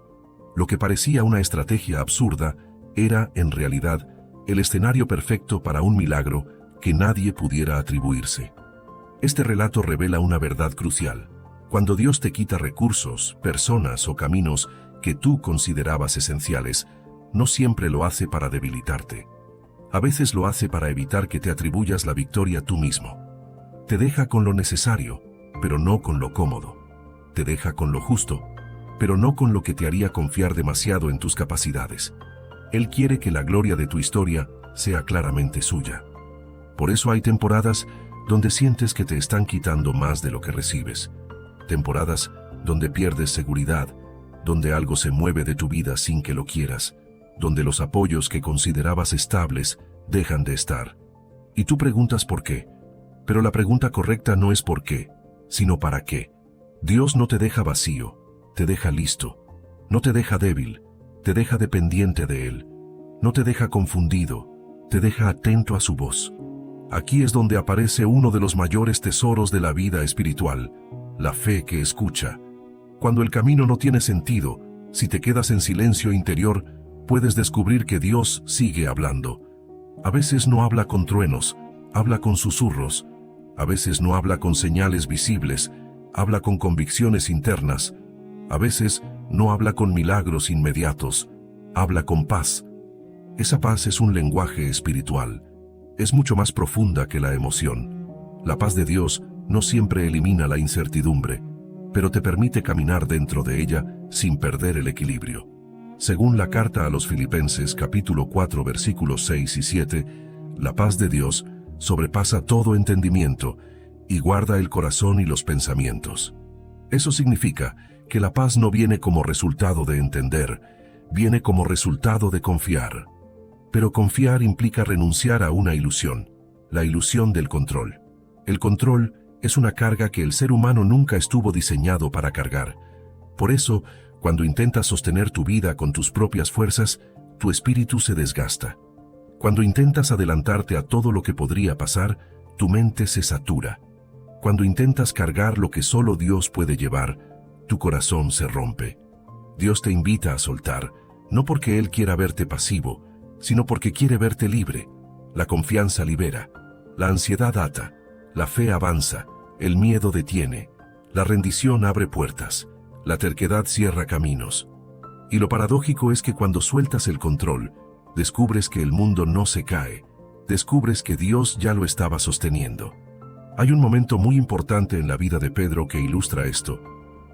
Lo que parecía una estrategia absurda era, en realidad, el escenario perfecto para un milagro que nadie pudiera atribuirse. Este relato revela una verdad crucial. Cuando Dios te quita recursos, personas o caminos que tú considerabas esenciales, no siempre lo hace para debilitarte. A veces lo hace para evitar que te atribuyas la victoria tú mismo. Te deja con lo necesario, pero no con lo cómodo. Te deja con lo justo, pero no con lo que te haría confiar demasiado en tus capacidades. Él quiere que la gloria de tu historia sea claramente suya. Por eso hay temporadas donde sientes que te están quitando más de lo que recibes. Temporadas donde pierdes seguridad, donde algo se mueve de tu vida sin que lo quieras, donde los apoyos que considerabas estables dejan de estar. Y tú preguntas por qué. Pero la pregunta correcta no es por qué, sino para qué. Dios no te deja vacío, te deja listo. No te deja débil, te deja dependiente de Él. No te deja confundido, te deja atento a su voz. Aquí es donde aparece uno de los mayores tesoros de la vida espiritual, la fe que escucha. Cuando el camino no tiene sentido, si te quedas en silencio interior, puedes descubrir que Dios sigue hablando. A veces no habla con truenos, habla con susurros. A veces no habla con señales visibles, habla con convicciones internas. A veces no habla con milagros inmediatos, habla con paz. Esa paz es un lenguaje espiritual. Es mucho más profunda que la emoción. La paz de Dios no siempre elimina la incertidumbre, pero te permite caminar dentro de ella sin perder el equilibrio. Según la carta a los Filipenses capítulo 4 versículos 6 y 7, la paz de Dios sobrepasa todo entendimiento y guarda el corazón y los pensamientos. Eso significa que la paz no viene como resultado de entender, viene como resultado de confiar. Pero confiar implica renunciar a una ilusión, la ilusión del control. El control es una carga que el ser humano nunca estuvo diseñado para cargar. Por eso, cuando intentas sostener tu vida con tus propias fuerzas, tu espíritu se desgasta. Cuando intentas adelantarte a todo lo que podría pasar, tu mente se satura. Cuando intentas cargar lo que solo Dios puede llevar, tu corazón se rompe. Dios te invita a soltar, no porque Él quiera verte pasivo, sino porque quiere verte libre. La confianza libera, la ansiedad ata, la fe avanza, el miedo detiene, la rendición abre puertas, la terquedad cierra caminos. Y lo paradójico es que cuando sueltas el control, descubres que el mundo no se cae, descubres que Dios ya lo estaba sosteniendo. Hay un momento muy importante en la vida de Pedro que ilustra esto.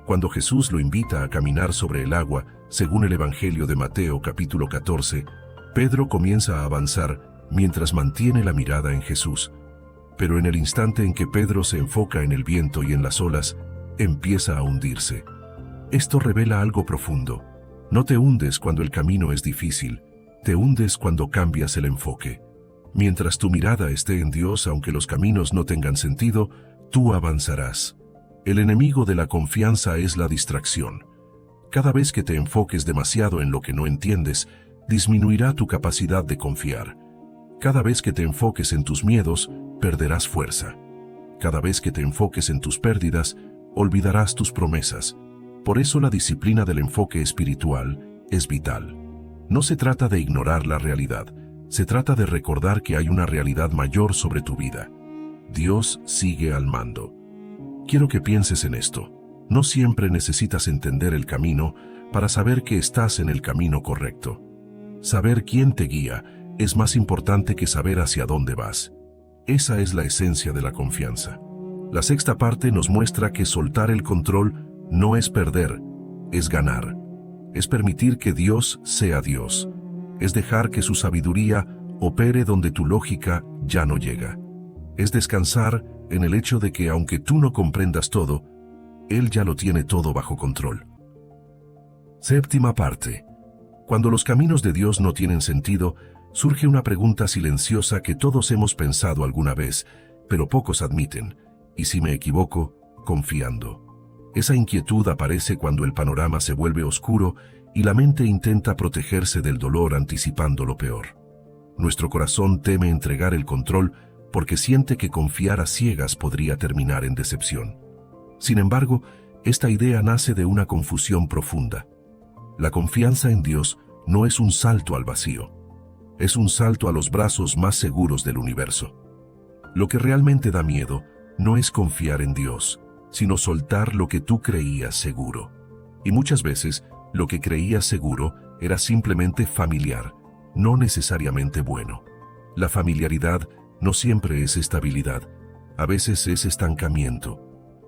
Cuando Jesús lo invita a caminar sobre el agua, según el Evangelio de Mateo capítulo 14, Pedro comienza a avanzar mientras mantiene la mirada en Jesús. Pero en el instante en que Pedro se enfoca en el viento y en las olas, empieza a hundirse. Esto revela algo profundo. No te hundes cuando el camino es difícil, te hundes cuando cambias el enfoque. Mientras tu mirada esté en Dios, aunque los caminos no tengan sentido, tú avanzarás. El enemigo de la confianza es la distracción. Cada vez que te enfoques demasiado en lo que no entiendes, disminuirá tu capacidad de confiar. Cada vez que te enfoques en tus miedos, perderás fuerza. Cada vez que te enfoques en tus pérdidas, olvidarás tus promesas. Por eso la disciplina del enfoque espiritual es vital. No se trata de ignorar la realidad, se trata de recordar que hay una realidad mayor sobre tu vida. Dios sigue al mando. Quiero que pienses en esto. No siempre necesitas entender el camino para saber que estás en el camino correcto. Saber quién te guía es más importante que saber hacia dónde vas. Esa es la esencia de la confianza. La sexta parte nos muestra que soltar el control no es perder, es ganar. Es permitir que Dios sea Dios. Es dejar que su sabiduría opere donde tu lógica ya no llega. Es descansar en el hecho de que aunque tú no comprendas todo, Él ya lo tiene todo bajo control. Séptima parte. Cuando los caminos de Dios no tienen sentido, surge una pregunta silenciosa que todos hemos pensado alguna vez, pero pocos admiten. ¿Y si me equivoco? Confiando. Esa inquietud aparece cuando el panorama se vuelve oscuro y la mente intenta protegerse del dolor anticipando lo peor. Nuestro corazón teme entregar el control porque siente que confiar a ciegas podría terminar en decepción. Sin embargo, esta idea nace de una confusión profunda. La confianza en Dios no es un salto al vacío. Es un salto a los brazos más seguros del universo. Lo que realmente da miedo no es confiar en Dios, sino soltar lo que tú creías seguro. Y muchas veces, lo que creías seguro era simplemente familiar, no necesariamente bueno. La familiaridad no siempre es estabilidad, a veces es estancamiento.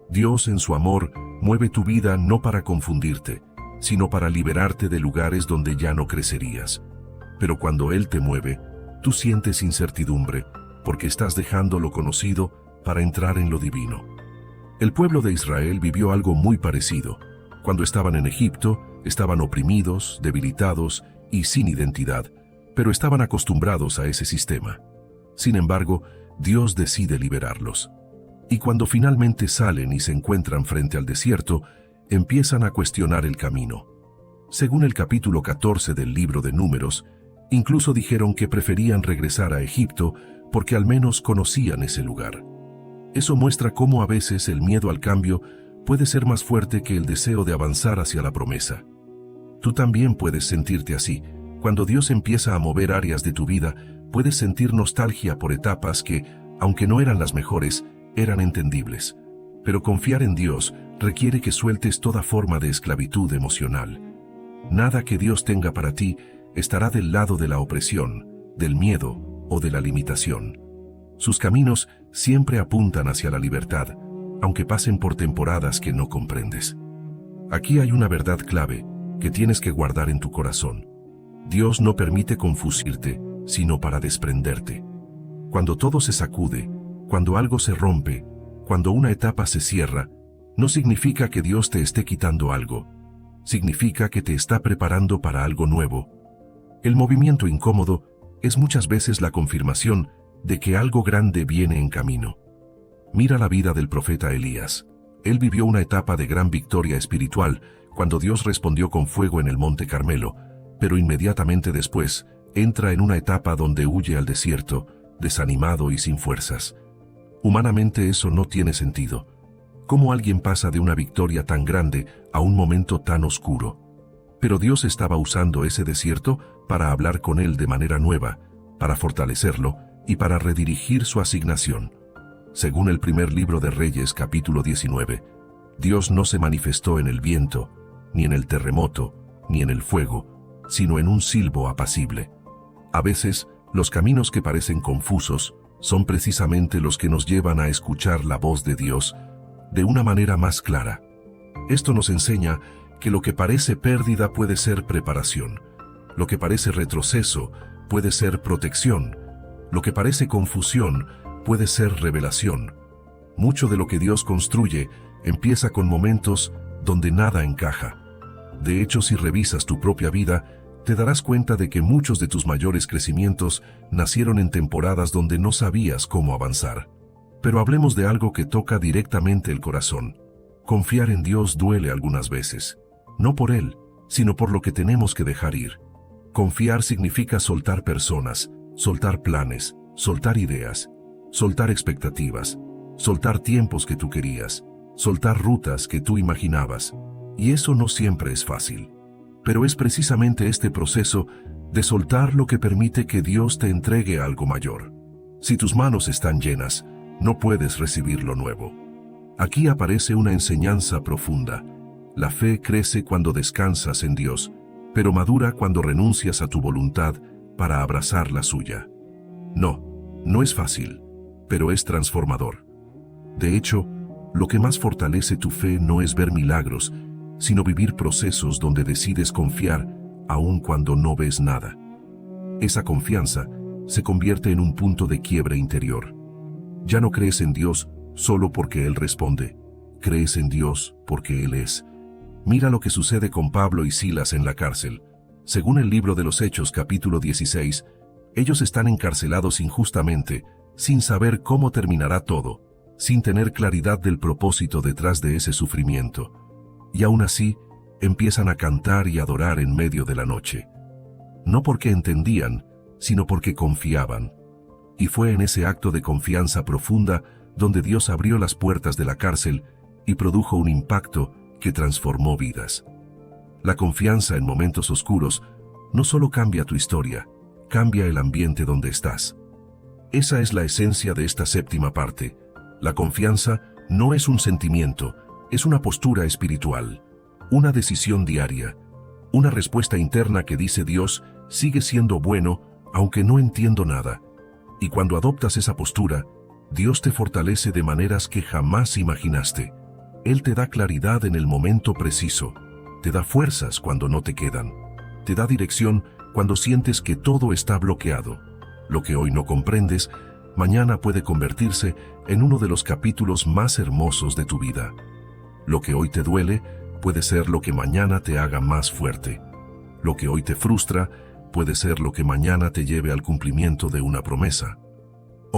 Dios en su amor mueve tu vida no para confundirte, sino para liberarte de lugares donde ya no crecerías. Pero cuando Él te mueve, tú sientes incertidumbre, porque estás dejando lo conocido para entrar en lo divino. El pueblo de Israel vivió algo muy parecido. Cuando estaban en Egipto, estaban oprimidos, debilitados y sin identidad, pero estaban acostumbrados a ese sistema. Sin embargo, Dios decide liberarlos. Y cuando finalmente salen y se encuentran frente al desierto, empiezan a cuestionar el camino. Según el capítulo 14 del libro de Números, incluso dijeron que preferían regresar a Egipto porque al menos conocían ese lugar. Eso muestra cómo a veces el miedo al cambio puede ser más fuerte que el deseo de avanzar hacia la promesa. Tú también puedes sentirte así. Cuando Dios empieza a mover áreas de tu vida, puedes sentir nostalgia por etapas que, aunque no eran las mejores, eran entendibles. Pero confiar en Dios requiere que sueltes toda forma de esclavitud emocional. Nada que Dios tenga para ti estará del lado de la opresión, del miedo o de la limitación. Sus caminos siempre apuntan hacia la libertad, aunque pasen por temporadas que no comprendes. Aquí hay una verdad clave que tienes que guardar en tu corazón. Dios no permite confusirte, sino para desprenderte. Cuando todo se sacude, cuando algo se rompe, cuando una etapa se cierra, no significa que Dios te esté quitando algo. Significa que te está preparando para algo nuevo. El movimiento incómodo es muchas veces la confirmación de que algo grande viene en camino. Mira la vida del profeta Elías. Él vivió una etapa de gran victoria espiritual cuando Dios respondió con fuego en el Monte Carmelo, pero inmediatamente después entra en una etapa donde huye al desierto, desanimado y sin fuerzas. Humanamente eso no tiene sentido. ¿Cómo alguien pasa de una victoria tan grande a un momento tan oscuro? Pero Dios estaba usando ese desierto para hablar con él de manera nueva, para fortalecerlo y para redirigir su asignación. Según el primer libro de Reyes, capítulo 19, Dios no se manifestó en el viento, ni en el terremoto, ni en el fuego, sino en un silbo apacible. A veces, los caminos que parecen confusos son precisamente los que nos llevan a escuchar la voz de Dios de una manera más clara. Esto nos enseña que lo que parece pérdida puede ser preparación, lo que parece retroceso puede ser protección, lo que parece confusión puede ser revelación. Mucho de lo que Dios construye empieza con momentos donde nada encaja. De hecho, si revisas tu propia vida, te darás cuenta de que muchos de tus mayores crecimientos nacieron en temporadas donde no sabías cómo avanzar. Pero hablemos de algo que toca directamente el corazón. Confiar en Dios duele algunas veces. No por Él, sino por lo que tenemos que dejar ir. Confiar significa soltar personas, soltar planes, soltar ideas, soltar expectativas, soltar tiempos que tú querías, soltar rutas que tú imaginabas. Y eso no siempre es fácil. Pero es precisamente este proceso de soltar lo que permite que Dios te entregue algo mayor. Si tus manos están llenas, no puedes recibir lo nuevo. Aquí aparece una enseñanza profunda. La fe crece cuando descansas en Dios, pero madura cuando renuncias a tu voluntad para abrazar la suya. No es fácil, pero es transformador. De hecho, lo que más fortalece tu fe no es ver milagros, sino vivir procesos donde decides confiar aun cuando no ves nada. Esa confianza se convierte en un punto de quiebre interior. Ya no crees en Dios solo porque Él responde, crees en Dios porque Él es. Mira lo que sucede con Pablo y Silas en la cárcel. Según el libro de los Hechos, capítulo 16, ellos están encarcelados injustamente, sin saber cómo terminará todo, sin tener claridad del propósito detrás de ese sufrimiento. Y aún así, empiezan a cantar y adorar en medio de la noche. No porque entendían, sino porque confiaban. Y fue en ese acto de confianza profunda donde Dios abrió las puertas de la cárcel y produjo un impacto que transformó vidas. La confianza en momentos oscuros no solo cambia tu historia, cambia el ambiente donde estás. Esa es la esencia de esta séptima parte. La confianza no es un sentimiento, es una postura espiritual, una decisión diaria, una respuesta interna que dice Dios sigue siendo bueno aunque no entiendo nada. Y cuando adoptas esa postura, Dios te fortalece de maneras que jamás imaginaste. Él te da claridad en el momento preciso, te da fuerzas cuando no te quedan, te da dirección cuando sientes que todo está bloqueado. Lo que hoy no comprendes, mañana puede convertirse en uno de los capítulos más hermosos de tu vida. Lo que hoy te duele puede ser lo que mañana te haga más fuerte. Lo que hoy te frustra puede ser lo que mañana te lleve al cumplimiento de una promesa.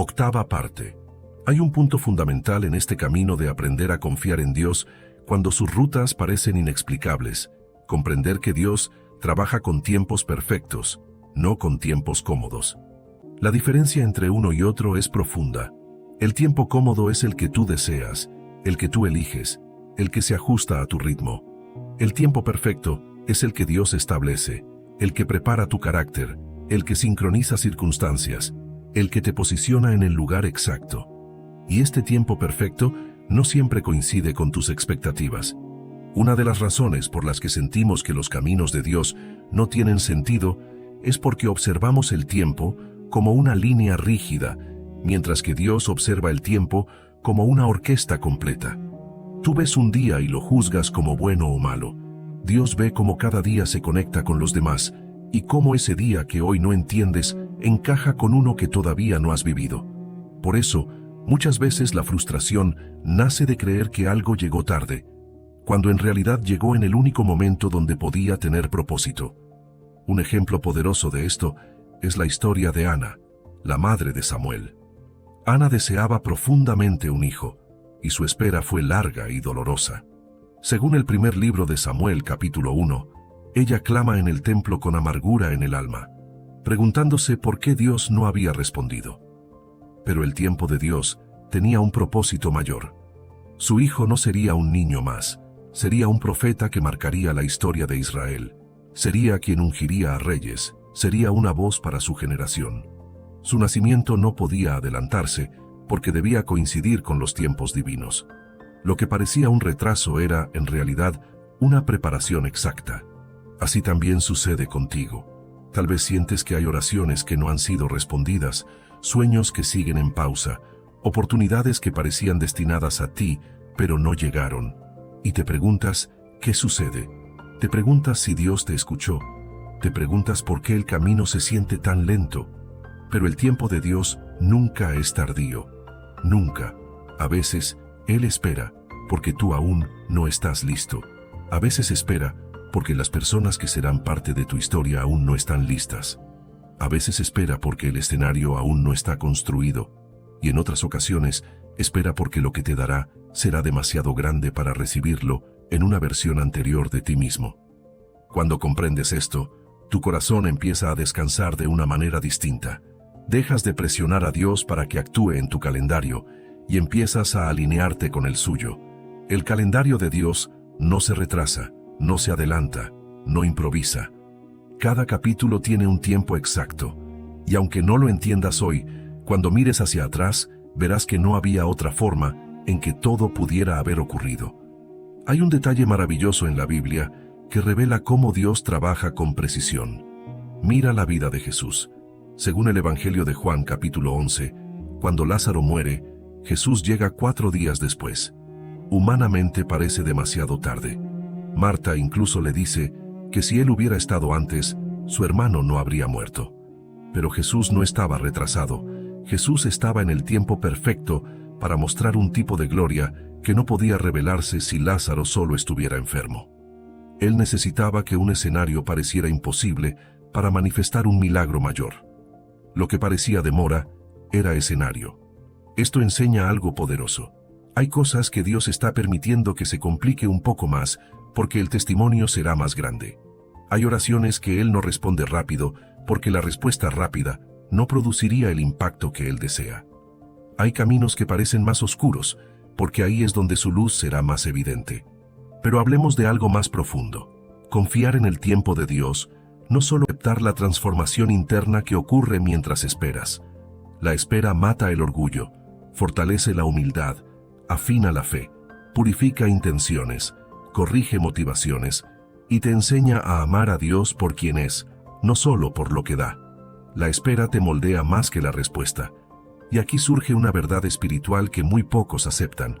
Octava parte. Hay un punto fundamental en este camino de aprender a confiar en Dios cuando sus rutas parecen inexplicables. Comprender que Dios trabaja con tiempos perfectos, no con tiempos cómodos. La diferencia entre uno y otro es profunda. El tiempo cómodo es el que tú deseas, el que tú eliges, el que se ajusta a tu ritmo. El tiempo perfecto es el que Dios establece, el que prepara tu carácter, el que sincroniza circunstancias, el que te posiciona en el lugar exacto. Y este tiempo perfecto no siempre coincide con tus expectativas. Una de las razones por las que sentimos que los caminos de Dios no tienen sentido es porque observamos el tiempo como una línea rígida, mientras que Dios observa el tiempo como una orquesta completa. Tú ves un día y lo juzgas como bueno o malo. Dios ve cómo cada día se conecta con los demás y cómo ese día que hoy no entiendes encaja con uno que todavía no has vivido. Por eso, muchas veces la frustración nace de creer que algo llegó tarde, cuando en realidad llegó en el único momento donde podía tener propósito. Un ejemplo poderoso de esto es la historia de Ana, la madre de Samuel. Ana deseaba profundamente un hijo, y su espera fue larga y dolorosa. Según el primer libro de Samuel, capítulo 1, ella clama en el templo con amargura en el alma, preguntándose por qué Dios no había respondido. Pero el tiempo de Dios tenía un propósito mayor. Su hijo no sería un niño más, sería un profeta que marcaría la historia de Israel. Sería quien ungiría a reyes, sería una voz para su generación. Su nacimiento no podía adelantarse porque debía coincidir con los tiempos divinos. Lo que parecía un retraso era, en realidad, una preparación exacta. Así también sucede contigo. Tal vez sientes que hay oraciones que no han sido respondidas, sueños que siguen en pausa, oportunidades que parecían destinadas a ti, pero no llegaron. Y te preguntas, ¿qué sucede? Te preguntas si Dios te escuchó. Te preguntas por qué el camino se siente tan lento. Pero el tiempo de Dios nunca es tardío. Nunca. A veces, Él espera, porque tú aún no estás listo. A veces espera, porque las personas que serán parte de tu historia aún no están listas. A veces espera porque el escenario aún no está construido. Y en otras ocasiones, espera porque lo que te dará será demasiado grande para recibirlo en una versión anterior de ti mismo. Cuando comprendes esto, tu corazón empieza a descansar de una manera distinta. Dejas de presionar a Dios para que actúe en tu calendario y empiezas a alinearte con el suyo. El calendario de Dios no se retrasa, no se adelanta, no improvisa. Cada capítulo tiene un tiempo exacto, y aunque no lo entiendas hoy, cuando mires hacia atrás, verás que no había otra forma en que todo pudiera haber ocurrido. Hay un detalle maravilloso en la Biblia que revela cómo Dios trabaja con precisión. Mira la vida de Jesús. Según el Evangelio de Juan, capítulo 11, cuando Lázaro muere, Jesús llega 4 días después. Humanamente parece demasiado tarde. Marta incluso le dice que si él hubiera estado antes, su hermano no habría muerto. Pero Jesús no estaba retrasado. Jesús estaba en el tiempo perfecto para mostrar un tipo de gloria que no podía revelarse si Lázaro solo estuviera enfermo. Él necesitaba que un escenario pareciera imposible para manifestar un milagro mayor. Lo que parecía demora era escenario. Esto enseña algo poderoso. Hay cosas que Dios está permitiendo que se complique un poco más porque el testimonio será más grande. Hay oraciones que Él no responde rápido porque la respuesta rápida no produciría el impacto que Él desea. Hay caminos que parecen más oscuros porque ahí es donde su luz será más evidente. Pero hablemos de algo más profundo. Confiar en el tiempo de Dios, no solo aceptar la transformación interna que ocurre mientras esperas. La espera mata el orgullo, fortalece la humildad, afina la fe, purifica intenciones, corrige motivaciones y te enseña a amar a Dios por quien es, no solo por lo que da. La espera te moldea más que la respuesta. Y aquí surge una verdad espiritual que muy pocos aceptan.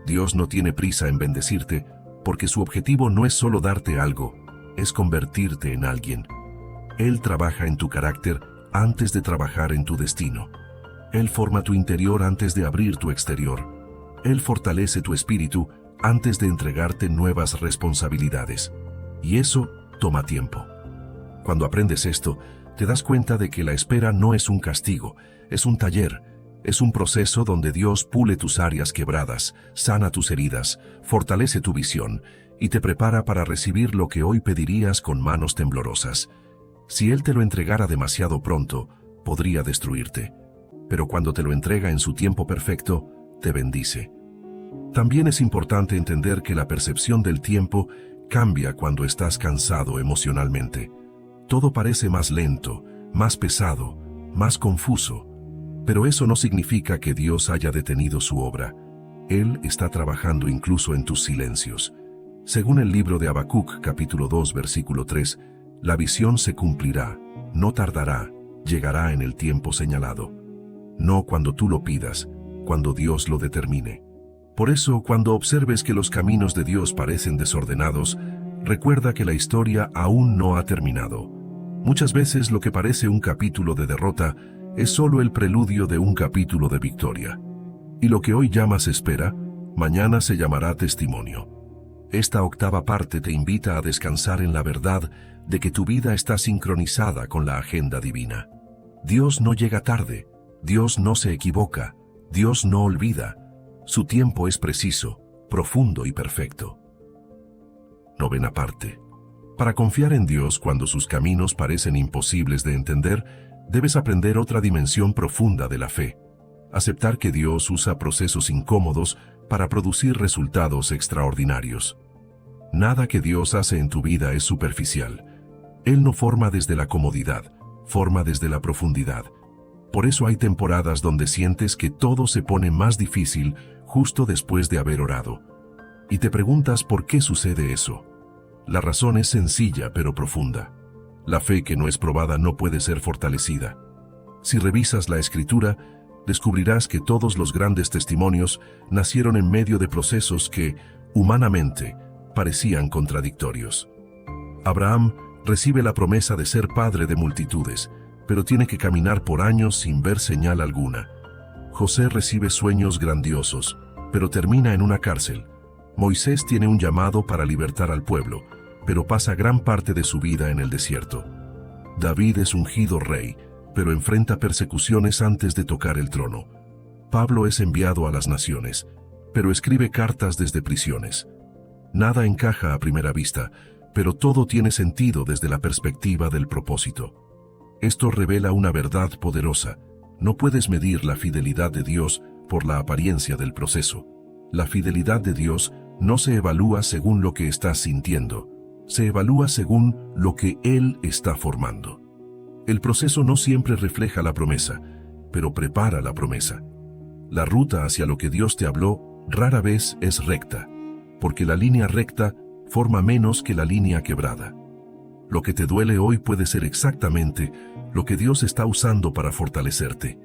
Dios no tiene prisa en bendecirte porque su objetivo no es solo darte algo, es convertirte en alguien. Él trabaja en tu carácter antes de trabajar en tu destino. Él forma tu interior antes de abrir tu exterior. Él fortalece tu espíritu antes de entregarte nuevas responsabilidades. Y eso toma tiempo. Cuando aprendes esto, te das cuenta de que la espera no es un castigo, es un taller. Es un proceso donde Dios pule tus áreas quebradas, sana tus heridas, fortalece tu visión y te prepara para recibir lo que hoy pedirías con manos temblorosas. Si Él te lo entregara demasiado pronto, podría destruirte. Pero cuando te lo entrega en su tiempo perfecto, te bendice. También es importante entender que la percepción del tiempo cambia cuando estás cansado emocionalmente. Todo parece más lento, más pesado, más confuso. Pero eso no significa que Dios haya detenido su obra. Él está trabajando incluso en tus silencios. Según el libro de Habacuc, capítulo 2, versículo 3, la visión se cumplirá, no tardará, llegará en el tiempo señalado. No cuando tú lo pidas, cuando Dios lo determine. Por eso, cuando observes que los caminos de Dios parecen desordenados, recuerda que la historia aún no ha terminado. Muchas veces lo que parece un capítulo de derrota es solo el preludio de un capítulo de victoria. Y lo que hoy llamas espera, mañana se llamará testimonio. Esta octava parte te invita a descansar en la verdad de que tu vida está sincronizada con la agenda divina. Dios no llega tarde, Dios no se equivoca, Dios no olvida. Su tiempo es preciso, profundo y perfecto. Novena parte. Para confiar en Dios cuando sus caminos parecen imposibles de entender, debes aprender otra dimensión profunda de la fe. Aceptar que Dios usa procesos incómodos para producir resultados extraordinarios. Nada que Dios hace en tu vida es superficial. Él no forma desde la comodidad, forma desde la profundidad. Por eso hay temporadas donde sientes que todo se pone más difícil justo después de haber orado. Y te preguntas por qué sucede eso. La razón es sencilla pero profunda. La fe que no es probada no puede ser fortalecida. Si revisas la Escritura, descubrirás que todos los grandes testimonios nacieron en medio de procesos que, humanamente, parecían contradictorios. Abraham recibe la promesa de ser padre de multitudes, pero tiene que caminar por años sin ver señal alguna. José recibe sueños grandiosos, pero termina en una cárcel. Moisés tiene un llamado para libertar al pueblo, pero pasa gran parte de su vida en el desierto. David es ungido rey, pero enfrenta persecuciones antes de tocar el trono. Pablo es enviado a las naciones, pero escribe cartas desde prisiones. Nada encaja a primera vista, pero todo tiene sentido desde la perspectiva del propósito. Esto revela una verdad poderosa. No puedes medir la fidelidad de Dios por la apariencia del proceso. La fidelidad de Dios no se evalúa según lo que estás sintiendo, se evalúa según lo que Él está formando. El proceso no siempre refleja la promesa, pero prepara la promesa. La ruta hacia lo que Dios te habló rara vez es recta, porque la línea recta forma menos que la línea quebrada. Lo que te duele hoy puede ser exactamente lo que Dios está usando para fortalecerte.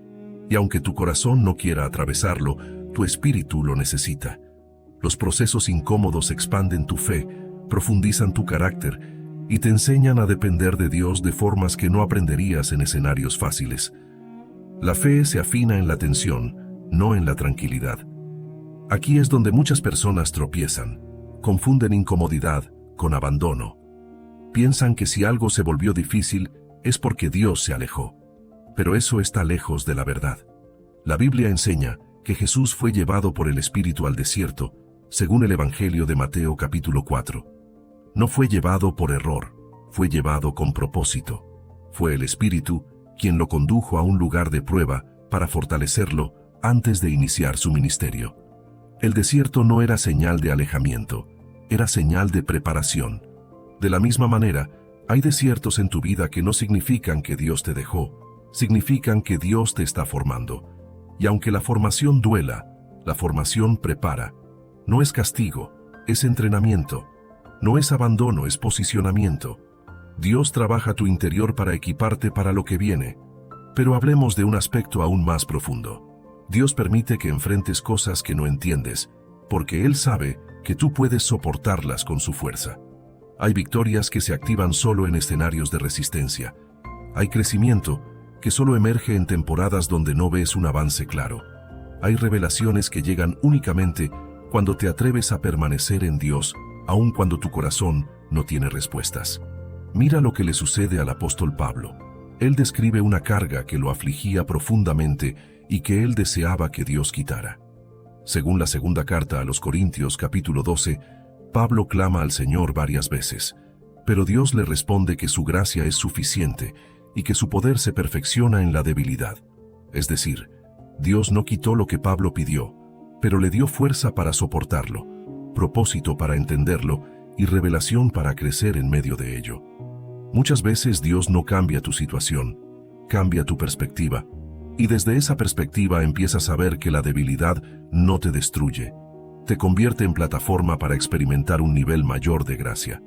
Y aunque tu corazón no quiera atravesarlo, tu espíritu lo necesita. Los procesos incómodos expanden tu fe, profundizan tu carácter y te enseñan a depender de Dios de formas que no aprenderías en escenarios fáciles. La fe se afina en la tensión, no en la tranquilidad. Aquí es donde muchas personas tropiezan, confunden incomodidad con abandono. Piensan que si algo se volvió difícil es porque Dios se alejó. Pero eso está lejos de la verdad. La Biblia enseña que Jesús fue llevado por el Espíritu al desierto, según el Evangelio de Mateo capítulo 4. No fue llevado por error, fue llevado con propósito. Fue el Espíritu quien lo condujo a un lugar de prueba para fortalecerlo antes de iniciar su ministerio. El desierto no era señal de alejamiento, era señal de preparación. De la misma manera, hay desiertos en tu vida que no significan que Dios te dejó, significan que Dios te está formando. Y aunque la formación duela, la formación prepara. No es castigo, es entrenamiento. No es abandono, es posicionamiento. Dios trabaja tu interior para equiparte para lo que viene. Pero hablemos de un aspecto aún más profundo. Dios permite que enfrentes cosas que no entiendes, porque Él sabe que tú puedes soportarlas con su fuerza. Hay victorias que se activan solo en escenarios de resistencia. Hay crecimiento que solo emerge en temporadas donde no ves un avance claro. Hay revelaciones que llegan únicamente cuando te atreves a permanecer en Dios, aun cuando tu corazón no tiene respuestas. Mira lo que le sucede al apóstol Pablo. Él describe una carga que lo afligía profundamente y que él deseaba que Dios quitara. Según la segunda carta a los Corintios capítulo 12, Pablo clama al Señor varias veces, pero Dios le responde que su gracia es suficiente y que su poder se perfecciona en la debilidad. Es decir, Dios no quitó lo que Pablo pidió, pero le dio fuerza para soportarlo, propósito para entenderlo y revelación para crecer en medio de ello. Muchas veces Dios no cambia tu situación, cambia tu perspectiva, y desde esa perspectiva empiezas a ver que la debilidad no te destruye, te convierte en plataforma para experimentar un nivel mayor de gracia.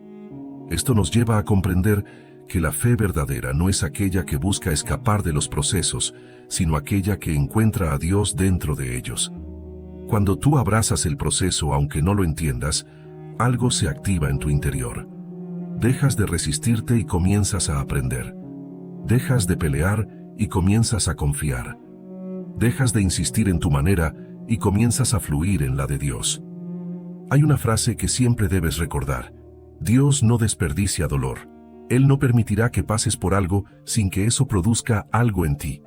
Esto nos lleva a comprender que la fe verdadera no es aquella que busca escapar de los procesos, sino aquella que encuentra a Dios dentro de ellos. Cuando tú abrazas el proceso aunque no lo entiendas, algo se activa en tu interior. Dejas de resistirte y comienzas a aprender. Dejas de pelear y comienzas a confiar. Dejas de insistir en tu manera y comienzas a fluir en la de Dios. Hay una frase que siempre debes recordar: Dios no desperdicia dolor. Él no permitirá que pases por algo sin que eso produzca algo en ti.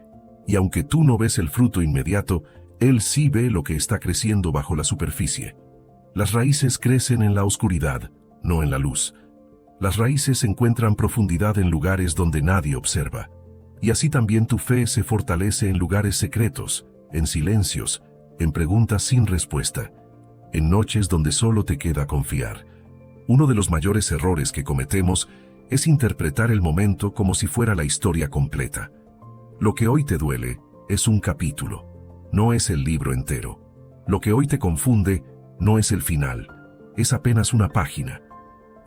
Y aunque tú no ves el fruto inmediato, Él sí ve lo que está creciendo bajo la superficie. Las raíces crecen en la oscuridad, no en la luz. Las raíces encuentran profundidad en lugares donde nadie observa. Y así también tu fe se fortalece en lugares secretos, en silencios, en preguntas sin respuesta, en noches donde solo te queda confiar. Uno de los mayores errores que cometemos es interpretar el momento como si fuera la historia completa. Lo que hoy te duele es un capítulo, no es el libro entero. Lo que hoy te confunde no es el final, es apenas una página.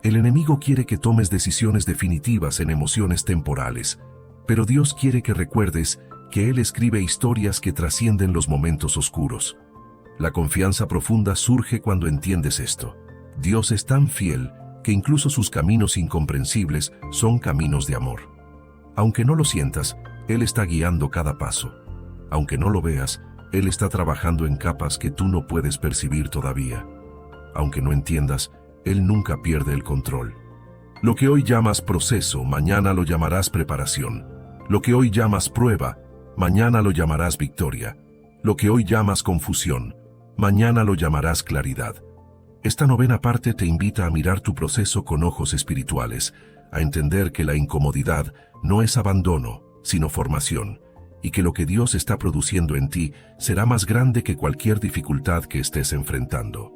El enemigo quiere que tomes decisiones definitivas en emociones temporales, pero Dios quiere que recuerdes que Él escribe historias que trascienden los momentos oscuros. La confianza profunda surge cuando entiendes esto. Dios es tan fiel que incluso sus caminos incomprensibles son caminos de amor. Aunque no lo sientas, Él está guiando cada paso. Aunque no lo veas, Él está trabajando en capas que tú no puedes percibir todavía. Aunque no entiendas, Él nunca pierde el control. Lo que hoy llamas proceso, mañana lo llamarás preparación. Lo que hoy llamas prueba, mañana lo llamarás victoria. Lo que hoy llamas confusión, mañana lo llamarás claridad. Esta novena parte te invita a mirar tu proceso con ojos espirituales, a entender que la incomodidad no es abandono, sino formación, y que lo que Dios está produciendo en ti será más grande que cualquier dificultad que estés enfrentando.